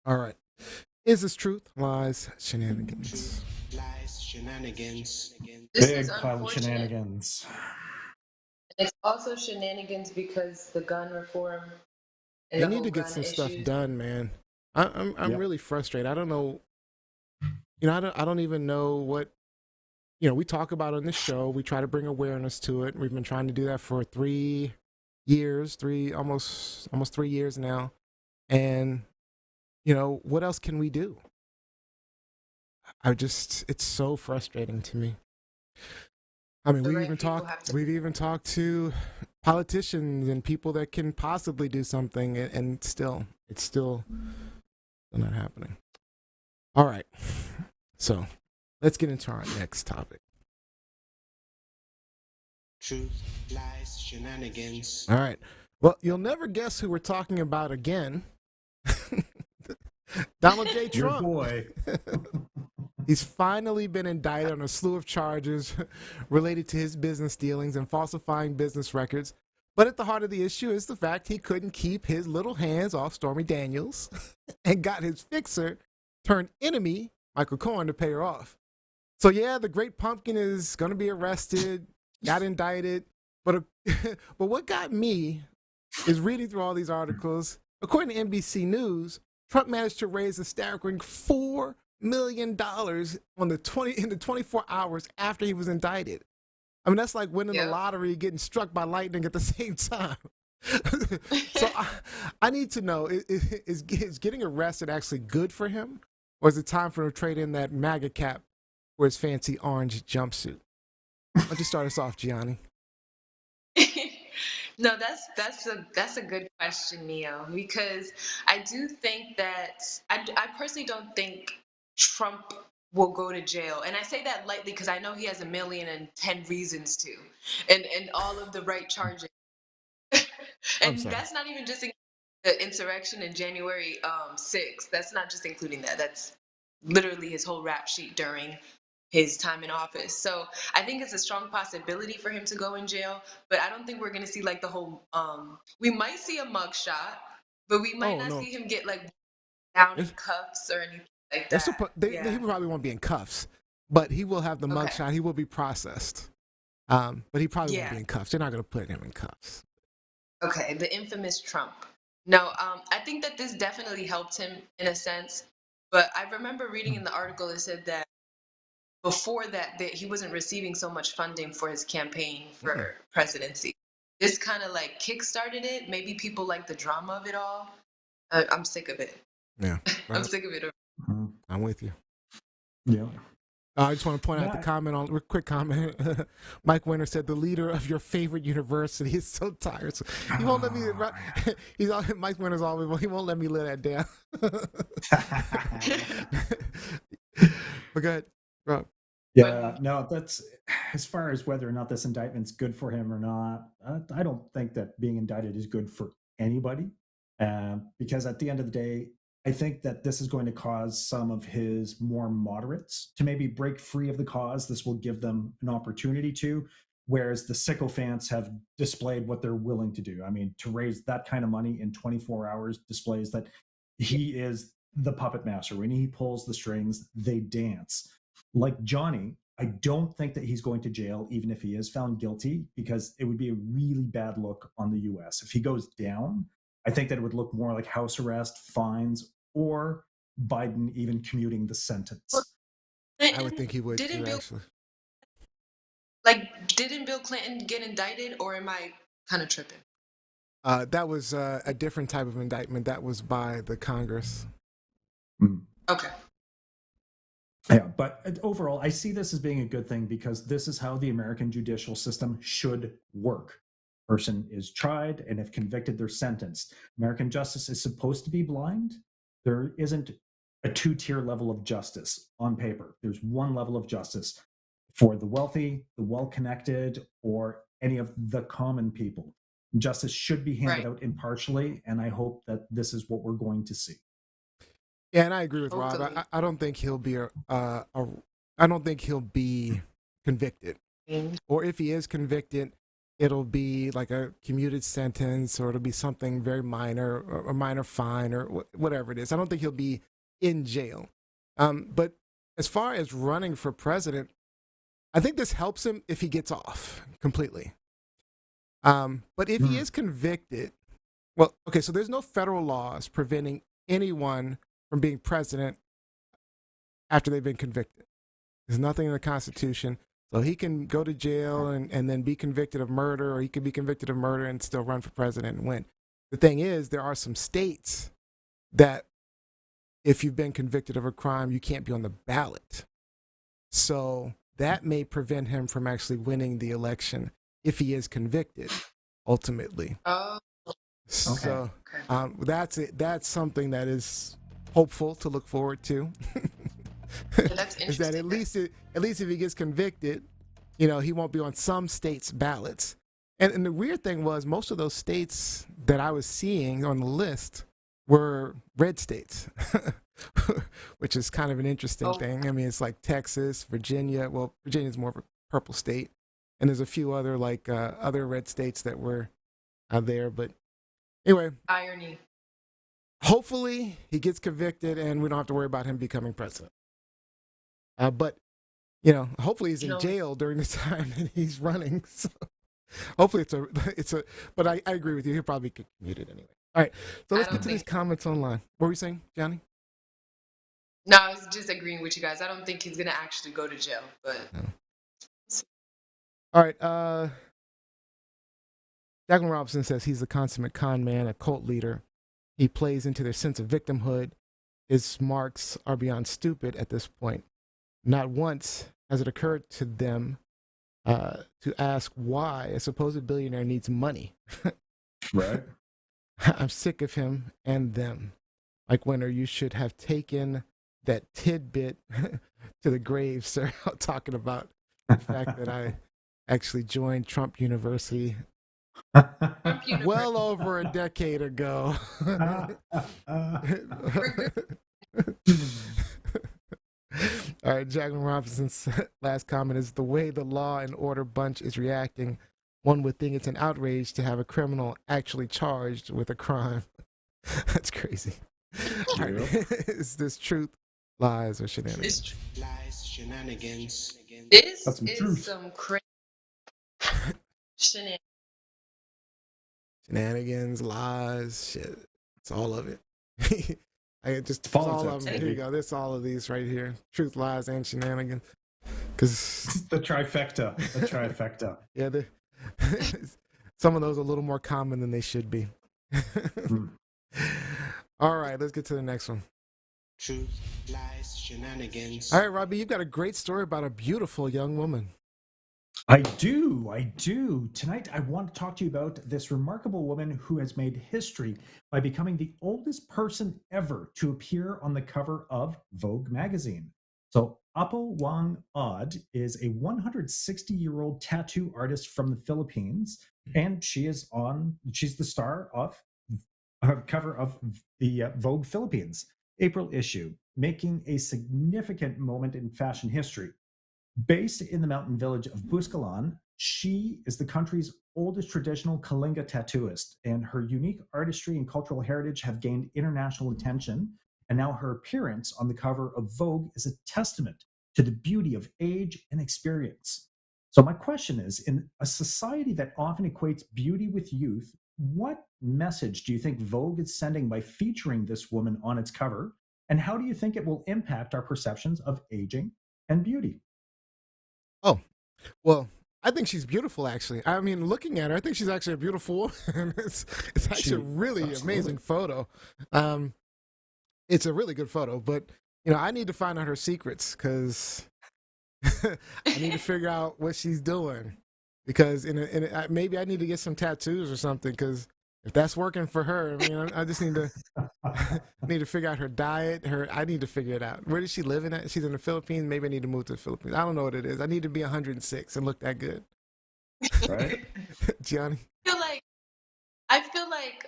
S3: All right. Is this truth, lies, shenanigans?
S7: Lies, shenanigans.
S4: Big pile of shenanigans.
S5: It's also shenanigans because the gun reform.
S3: They need to get some stuff done, man. I'm really frustrated. I don't know. I don't even know what. We talk about on this show. We try to bring awareness to it. We've been trying to do that for 3 years, almost 3 years now. And, what else can we do? It's so frustrating to me. I mean, we've even talked to politicians and people that can possibly do something, and it's still not happening. All right. So let's get into our next topic.
S7: Truth, lies, shenanigans.
S3: All right. Well, you'll never guess who we're talking about again. Donald J. Trump.
S4: Your boy.
S3: He's finally been indicted on a slew of charges related to his business dealings and falsifying business records. But at the heart of the issue is the fact he couldn't keep his little hands off Stormy Daniels and got his fixer turned enemy, Michael Cohen, to pay her off. So yeah, the great pumpkin is going to be arrested, got indicted. But what got me is reading through all these articles. According to NBC News, Trump managed to raise a staggering $4 million in the 24 hours after he was indicted. I mean, that's like winning the lottery, getting struck by lightning at the same time. So I need to know, is getting arrested actually good for him? Or is it time for him to trade in that MAGA cap for his fancy orange jumpsuit? Why don't you start us off, Gianni?
S5: No, that's a good question, Neo, because I do think that I personally don't think Trump will go to jail. And I say that lightly because I know he has 1,010 reasons to, and all of the right charges. And that's not even just the insurrection in January 6th. That's not just including that. That's literally his whole rap sheet during his time in office. So I think it's a strong possibility for him to go in jail, but I don't think we're going to see like the whole, we might see a mugshot, but we might not see him get like down in cuffs or anything like that.
S3: He probably won't be in cuffs, but he will have the mugshot. He will be processed. But he probably won't be in cuffs. They're not going to put him in cuffs.
S5: Okay, the infamous Trump. No, I think that this definitely helped him in a sense. But I remember reading in the article it said that before that he wasn't receiving so much funding for his campaign for presidency. This kind of like kickstarted it. Maybe people like the drama of it all. I'm sick of it.
S3: Yeah,
S5: I'm sick of it.
S3: I'm with you.
S4: Yeah.
S3: I just want to point out the comment on quick comment. Mike Winter said the leader of your favorite university is so tiresome. He won't let me. He's all, Mike Winter's always. He won't let me let that down. But go ahead, Rob.
S4: Yeah, no, that's as far as whether or not this indictment's good for him or not. I don't think that being indicted is good for anybody, because at the end of the day, I think that this is going to cause some of his more moderates to maybe break free of the cause. This will give them an opportunity to, whereas the sycophants have displayed what they're willing to do. I mean, to raise that kind of money in 24 hours displays that he is the puppet master. When he pulls the strings, they dance. Like Johnny, I don't think that he's going to jail, even if he is found guilty, because it would be a really bad look on the U.S. If he goes down, I think that it would look more like house arrest, fines, or Biden even commuting the sentence.
S3: I would think he would too, actually.
S5: Didn't Bill Clinton get indicted, or am I kind of tripping?
S3: That was a different type of indictment. That was by the Congress.
S5: Okay.
S4: Yeah, but overall, I see this as being a good thing because this is how the American judicial system should work. Person is tried, and if convicted, they're sentenced. American justice is supposed to be blind. There isn't a two-tier level of justice on paper. There's one level of justice for the wealthy, the well-connected, or any of the common people. Justice should be handed out impartially, and I hope that this is what we're going to see.
S3: Yeah, and I agree with Rob. I don't think he'll be I don't think he'll be convicted, or if he is convicted, it'll be like a commuted sentence, or it'll be something very minor, or a minor fine, or whatever it is. I don't think he'll be in jail. But as far as running for president, I think this helps him if he gets off completely. But if he is convicted, well, okay, so there's no federal laws preventing anyone from being president after they've been convicted. There's nothing in the Constitution. So he can go to jail and then be convicted of murder, or he could be convicted of murder and still run for president and win. The thing is, there are some states that if you've been convicted of a crime, you can't be on the ballot. So that may prevent him from actually winning the election if he is convicted, ultimately.
S5: Oh,
S3: so that's it. That's something that is hopeful to look forward to.
S5: that's interesting.
S3: Is that at least if he gets convicted, he won't be on some states' ballots. And the weird thing was, most of those states that I was seeing on the list were red states, which is kind of an interesting thing. I mean, it's like Texas, Virginia. Well, Virginia's more of a purple state, and there's a few other other red states that were out there. But anyway,
S5: irony.
S3: Hopefully he gets convicted and we don't have to worry about him becoming president. But, hopefully he's in jail during the time that he's running. So hopefully but I agree with you. He'll probably get commuted anyway. All right. So let's get to these comments online. What were you saying, Johnny?
S5: No, I was just agreeing with you guys. I don't think he's going to actually go to jail, but. No.
S3: All right. Jacqueline Robinson says he's a consummate con man, a cult leader. He plays into their sense of victimhood. His marks are beyond stupid at this point. Not once has it occurred to them to ask why a supposed billionaire needs money.
S4: Right.
S3: I'm sick of him and them. Like Winter, you should have taken that tidbit to the grave, sir. Talking about the fact that I actually joined Trump University well over a decade ago. All right, Jacqueline Robinson's last comment is, the way the Law and Order bunch is reacting, one would think it's an outrage to have a criminal actually charged with a crime. That's crazy. Right. Is this truth, lies, or shenanigans?
S7: Lies, shenanigans.
S5: This is some crazy shenanigans.
S3: Shenanigans, lies, shit. It's all of it. It's all
S4: politics,
S3: of them. Here you
S4: baby.
S3: go. This all of these right here. Truth, lies, and shenanigans. Because
S4: The trifecta. The trifecta.
S3: yeah, some of those are a little more common than they should be. All right, let's get to the next one.
S7: Truth Lies Shenanigans.
S3: All right, Robbie, you've got a great story about a beautiful young woman.
S4: I do. Tonight, I want to talk to you about this remarkable woman who has made history by becoming the oldest person ever to appear on the cover of Vogue magazine. So, Apo Wang Od is a 160-year-old tattoo artist from the Philippines, and she's the star of cover of the Vogue Philippines April issue, making a significant moment in fashion history. Based in the mountain village of Buscalan, she is the country's oldest traditional Kalinga tattooist, and her unique artistry and cultural heritage have gained international attention. And now her appearance on the cover of Vogue is a testament to the beauty of age and experience. So my question is, in a society that often equates beauty with youth, what message do you think Vogue is sending by featuring this woman on its cover? And how do you think it will impact our perceptions of aging and beauty?
S3: Oh, well, I think she's beautiful, actually. I mean, looking at her, I think she's actually a beautiful woman. It's actually a really amazing photo. It's a really good photo, but, I need to find out her secrets because I need to figure out what she's doing. Because maybe I need to get some tattoos or something. Because if that's working for her, I mean, I just need to figure out her diet. I need to figure it out. Where does she live at? She's in the Philippines. Maybe I need to move to the Philippines. I don't know what it is. I need to be 106 and look that good.
S4: Right,
S3: Gianni.
S5: I feel like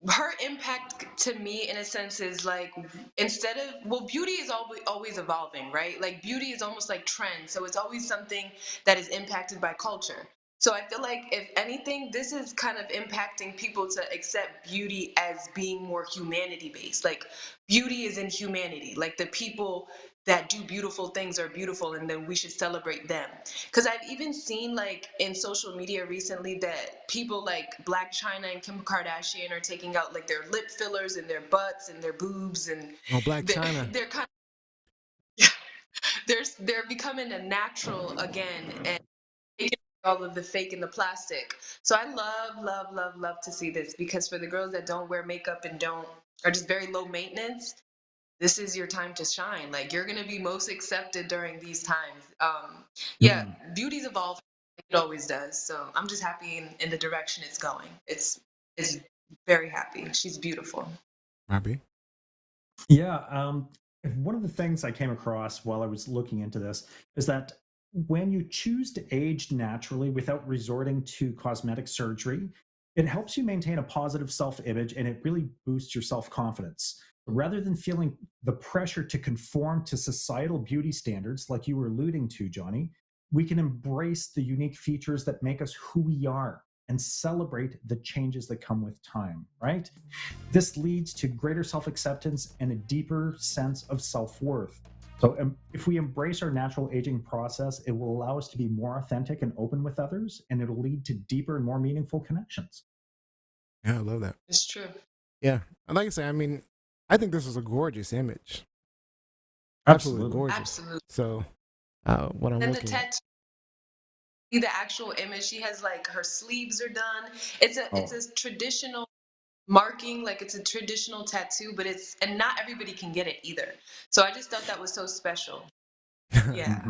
S5: her impact to me, in a sense, is like, beauty is always evolving, right? Like, beauty is almost like trend, so it's always something that is impacted by culture. So I feel like, if anything, this is kind of impacting people to accept beauty as being more humanity based. Like, beauty is in humanity. Like, the people that do beautiful things are beautiful, and then we should celebrate them. Because I've even seen, like, in social media recently that people like Black China and Kim Kardashian are taking out, like, their lip fillers and their butts and their boobs, and
S3: Black China.
S5: They're kind of, they're becoming a natural again, and taking all of the fake and the plastic. So I love to see this, because for the girls that don't wear makeup and are just very low maintenance, this is your time to shine. Like, you're going to be most accepted during these times. Beauty's evolving. It always does. So I'm just happy in the direction it's going. It's very happy. She's beautiful.
S3: Robbie?
S4: Yeah. One of the things I came across while I was looking into this is that when you choose to age naturally without resorting to cosmetic surgery, it helps you maintain a positive self-image, and it really boosts your self-confidence. Rather than feeling the pressure to conform to societal beauty standards, like you were alluding to, Johnny, we can embrace the unique features that make us who we are and celebrate the changes that come with time, right? This leads to greater self-acceptance and a deeper sense of self-worth. So if we embrace our natural aging process, it will allow us to be more authentic and open with others, and it'll lead to deeper and more meaningful connections.
S3: Yeah, I love that.
S5: It's true.
S3: Yeah. And like I say, I mean, I think this is a gorgeous image.
S4: Absolutely
S3: gorgeous.
S5: Absolutely.
S3: So, what I'm
S5: And the
S3: looking at.
S5: tattoo, see the actual image. She has, like, her sleeves are done. It's a traditional marking, like, it's a traditional tattoo, but and not everybody can get it either. So I just thought that was so special. Yeah.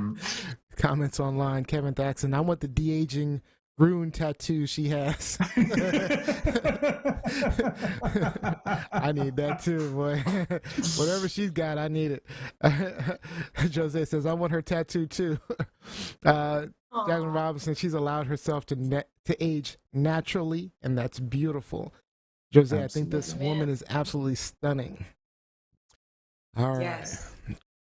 S3: Comments online. Kevin Thaxton, I want the de-aging rune tattoo she has. I need that too, boy. Whatever she's got, I need it. Jose says, I want her tattoo too. Jacqueline Robinson, she's allowed herself to age naturally, and that's beautiful. Jose, absolutely. I think this woman is absolutely stunning. All right.
S5: Yes.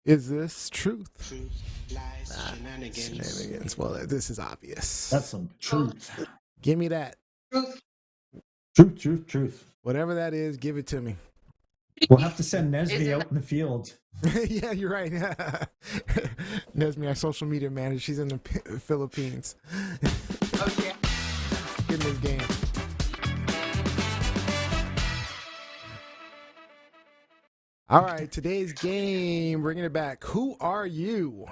S3: Is this truth?
S7: Truth Lies Shenanigans.
S3: Well, this is obvious.
S4: That's some truth.
S3: Give me that.
S4: Truth.
S3: Whatever that is, give it to me.
S4: We'll have to send Nesby out in the field.
S3: Yeah, you're right. Nesby, our social media manager, she's in the Philippines.
S5: Oh, yeah.
S3: in this game. All right, today's game, bringing it back. Who are you?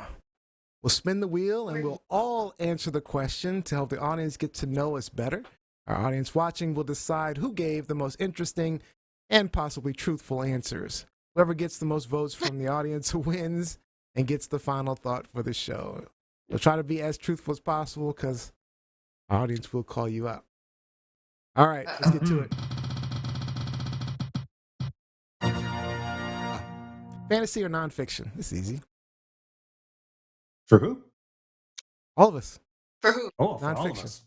S3: We'll spin the wheel and we'll all answer the question to help the audience get to know us better. Our audience watching will decide who gave the most interesting and possibly truthful answers. Whoever gets the most votes from the audience wins and gets the final thought for the show. We'll try to be as truthful as possible because our audience will call you out. All right, let's get to it. Fantasy or nonfiction? It's easy.
S4: For who?
S3: All of us.
S5: For who?
S4: Oh, for all of
S3: Nonfiction.
S4: us.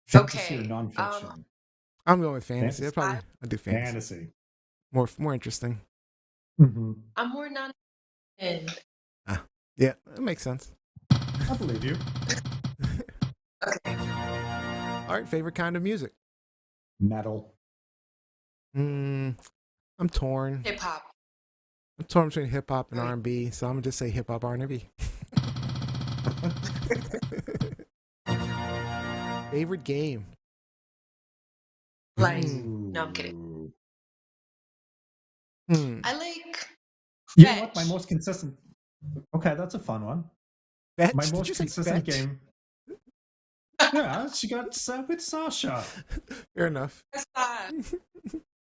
S4: Fantasy or
S5: Okay,
S4: nonfiction?
S3: I'm going with fantasy.
S4: Fantasy.
S3: I do fantasy.
S4: Fantasy.
S3: More interesting.
S4: Mm-hmm.
S5: I'm more non.
S3: Yeah, that makes sense.
S4: I believe you.
S5: Okay.
S3: All right, favorite kind of music?
S4: Metal.
S3: I'm torn.
S5: Hip hop.
S3: I'm torn between hip hop and
S5: Right.
S3: R&B, so I'm gonna just say hip hop R&B. Favorite game?
S5: Like,
S3: Mm.
S5: no, I'm kidding. I like.
S4: You know what?
S5: Fetch.
S4: My most consistent. Okay, that's a fun one.
S3: Fetch?
S4: My
S3: Did
S4: most
S3: you say
S4: consistent
S3: fetch?
S4: game. Yeah, she got with Sasha.
S3: Fair enough.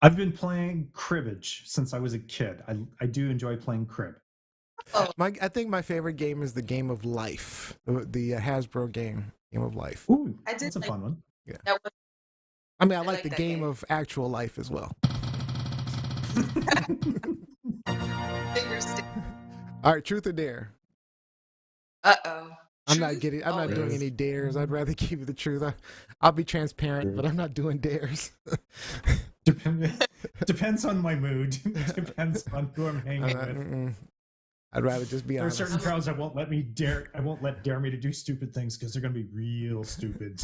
S4: I've been playing cribbage since I was a kid. I do enjoy playing crib.
S3: I think my favorite game is the Game of Life, the Hasbro game of Life.
S4: Ooh,
S5: I did
S4: that's a
S5: like-
S4: fun one.
S5: That was
S3: I mean, I
S5: I
S3: like
S5: like
S3: the
S5: that
S3: game
S5: game.
S3: of actual life as well.
S5: finger stick.
S3: All right, truth or dare?
S5: Uh-oh.
S3: I'm not
S5: Truth?
S3: I'm not doing
S4: Truth.
S3: any dares. I'd rather give you the truth. I'll be transparent, but I'm not doing dares.
S4: Depends on my mood. Depends on who I'm hanging with.
S3: I'd rather just be
S4: There are
S3: honest.
S4: certain crowds that won't let me dare. I won't let dare me to do stupid things because they're going to be real stupid.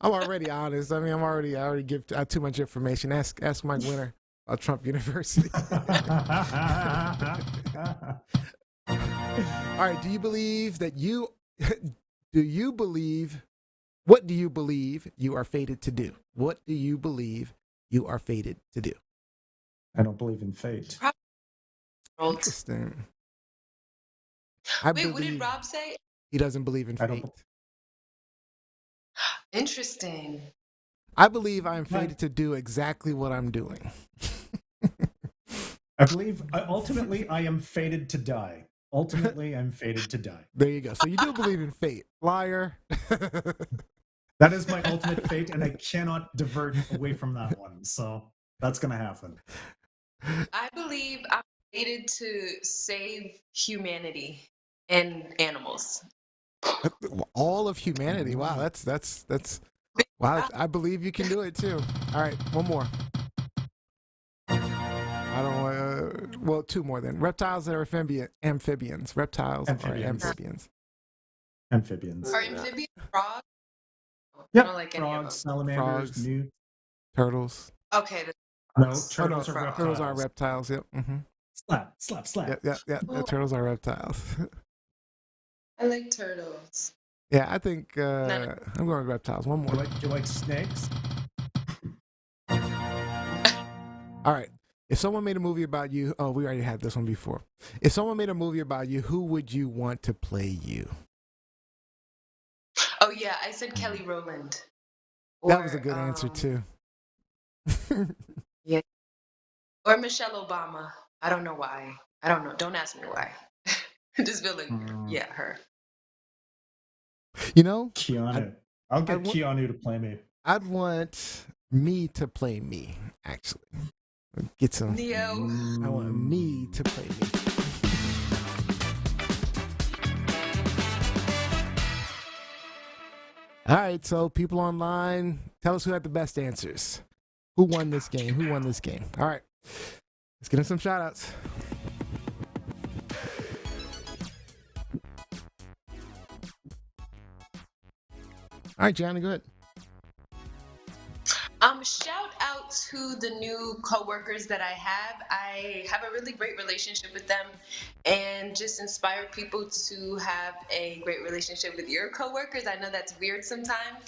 S3: I'm already honest. I mean, I already give too much information. Ask Mike Winter about Trump University. All right. Do you believe that you? Do you believe? What do you believe you are fated to do? What do you believe you are fated to do?
S4: I don't believe in fate.
S3: Interesting.
S5: Wait, what did Rob say?
S3: He doesn't believe in
S4: I don't-
S3: fate.
S5: Interesting.
S3: I believe I am fated to do exactly what I'm doing.
S4: I believe ultimately I am fated to die. Ultimately, I'm fated to die.
S3: There you go. So you do believe in fate, liar.
S4: That is my ultimate fate, and I cannot divert away from that one. So that's going to happen.
S5: I believe I'm fated to save humanity and animals.
S3: All of humanity. Wow, that's wow. I believe you can do it too. All right, one more. I don't want. Well, two more then. Reptiles that are amphibians. Reptiles are amphibians.
S4: Amphibians.
S5: Are amphibians frogs?
S4: Yep.
S5: I don't like any of
S4: Frogs,
S5: them.
S4: salamanders,
S3: Frogs.
S4: newt.
S3: Turtles.
S5: Okay.
S4: No,
S5: frogs.
S4: turtles
S3: Oh,
S4: are
S3: no,
S4: reptiles.
S3: turtles are reptiles. Yep. Mm-hmm.
S4: Slap, slap, slap.
S3: Yeah. The turtles are reptiles.
S5: I like turtles.
S3: Yeah, I think
S5: None
S3: I'm going with reptiles. One more.
S4: Do you like snakes?
S3: All right. If someone made a movie about you, oh, we already had this one before. If someone made a movie about you, who would you want to play you?
S5: Oh yeah, I said Kelly Rowland.
S3: That was a good answer too.
S5: Yeah. Or Michelle Obama. I don't know why. I don't know. Don't ask me why. Just feel like, yeah, her.
S3: You know,
S4: Keanu. I'll get Keanu to play me.
S3: I'd want me to play me, actually. Get some.
S5: Neo.
S3: I want me to play me. All right, so people online, tell us who had the best answers. Who won this game? Who won this game? All right, let's get in some shout outs. All right, Gianni, go ahead.
S5: Shout out out to the new coworkers that I have a really great relationship with them, and just inspire people to have a great relationship with your coworkers. I know that's weird sometimes,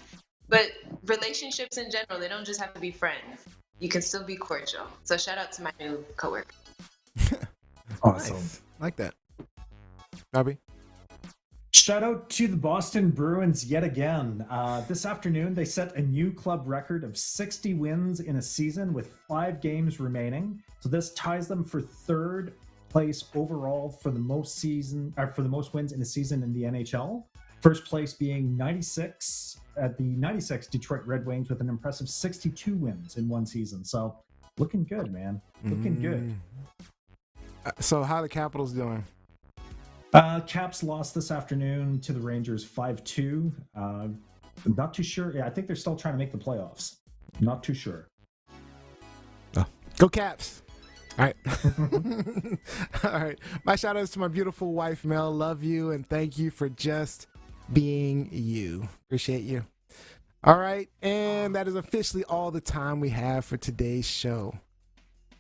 S5: but relationships in general, they don't just have to be friends. You can still be cordial. So shout out to my new coworker.
S4: Awesome.
S3: Nice. Like that. Robbie?
S4: Shout out to the Boston Bruins yet again. This afternoon, they set a new club record of 60 wins in a season with 5 games remaining. So this ties them for third place overall for the most wins in a season in the NHL. First place being 96 at the 96 Detroit Red Wings with an impressive 62 wins in one season. So looking good, man. Looking good.
S3: So how are the Capitals doing?
S4: Caps lost this afternoon to the Rangers 5-2. Not too sure. Yeah, I think they're still trying to make the playoffs. Not too sure.
S3: Oh. Go Caps. All right. All right. My shout outs to my beautiful wife, Mel. Love you and thank you for just being you. Appreciate you. All right. And that is officially all the time we have for today's show.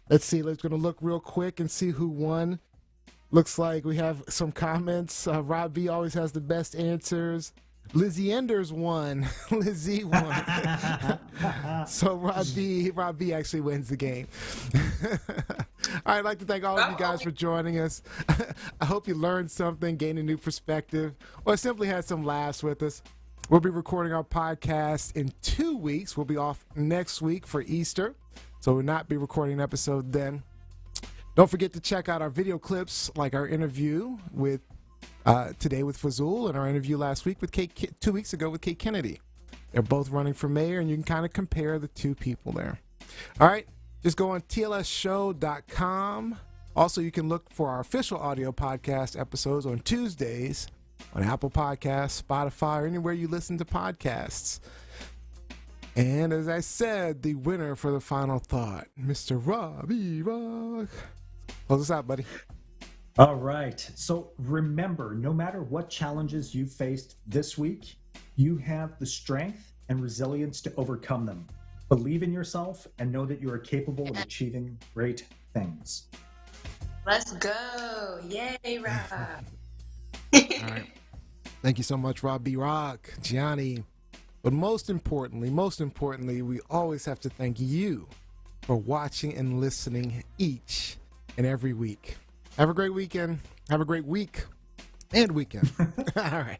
S3: Let's see. Let's going to look real quick and see who won. Looks like we have some comments. Rob B always has the best answers. Lizzie Enders won. Lizzie won. So Rob B actually wins the game. I'd like to thank all of you guys for joining us. I hope you learned something, gained a new perspective, or simply had some laughs with us. We'll be recording our podcast in 2 weeks. We'll be off next week for Easter, so we'll not be recording an episode then. Don't forget to check out our video clips, like our interview with today with Fazlul and our interview last week with 2 weeks ago with Kate Kennedy. They're both running for mayor, and you can kind of compare the two people there. All right, just go on TLSShow.com. Also, you can look for our official audio podcast episodes on Tuesdays on Apple Podcasts, Spotify, or anywhere you listen to podcasts. And as I said, the winner for the final thought, Mr. Robbie Rock. Close us out, buddy.
S4: All right. So remember, no matter what challenges you faced this week, you have the strength and resilience to overcome them. Believe in yourself and know that you are capable of achieving great things.
S5: Let's go. Yay, Rob.
S3: All right. Thank you so much, Rob B. Rock, Gianni. But most importantly, we always have to thank you for watching and listening each and every week. Have a great weekend. Have a great week and weekend. All right.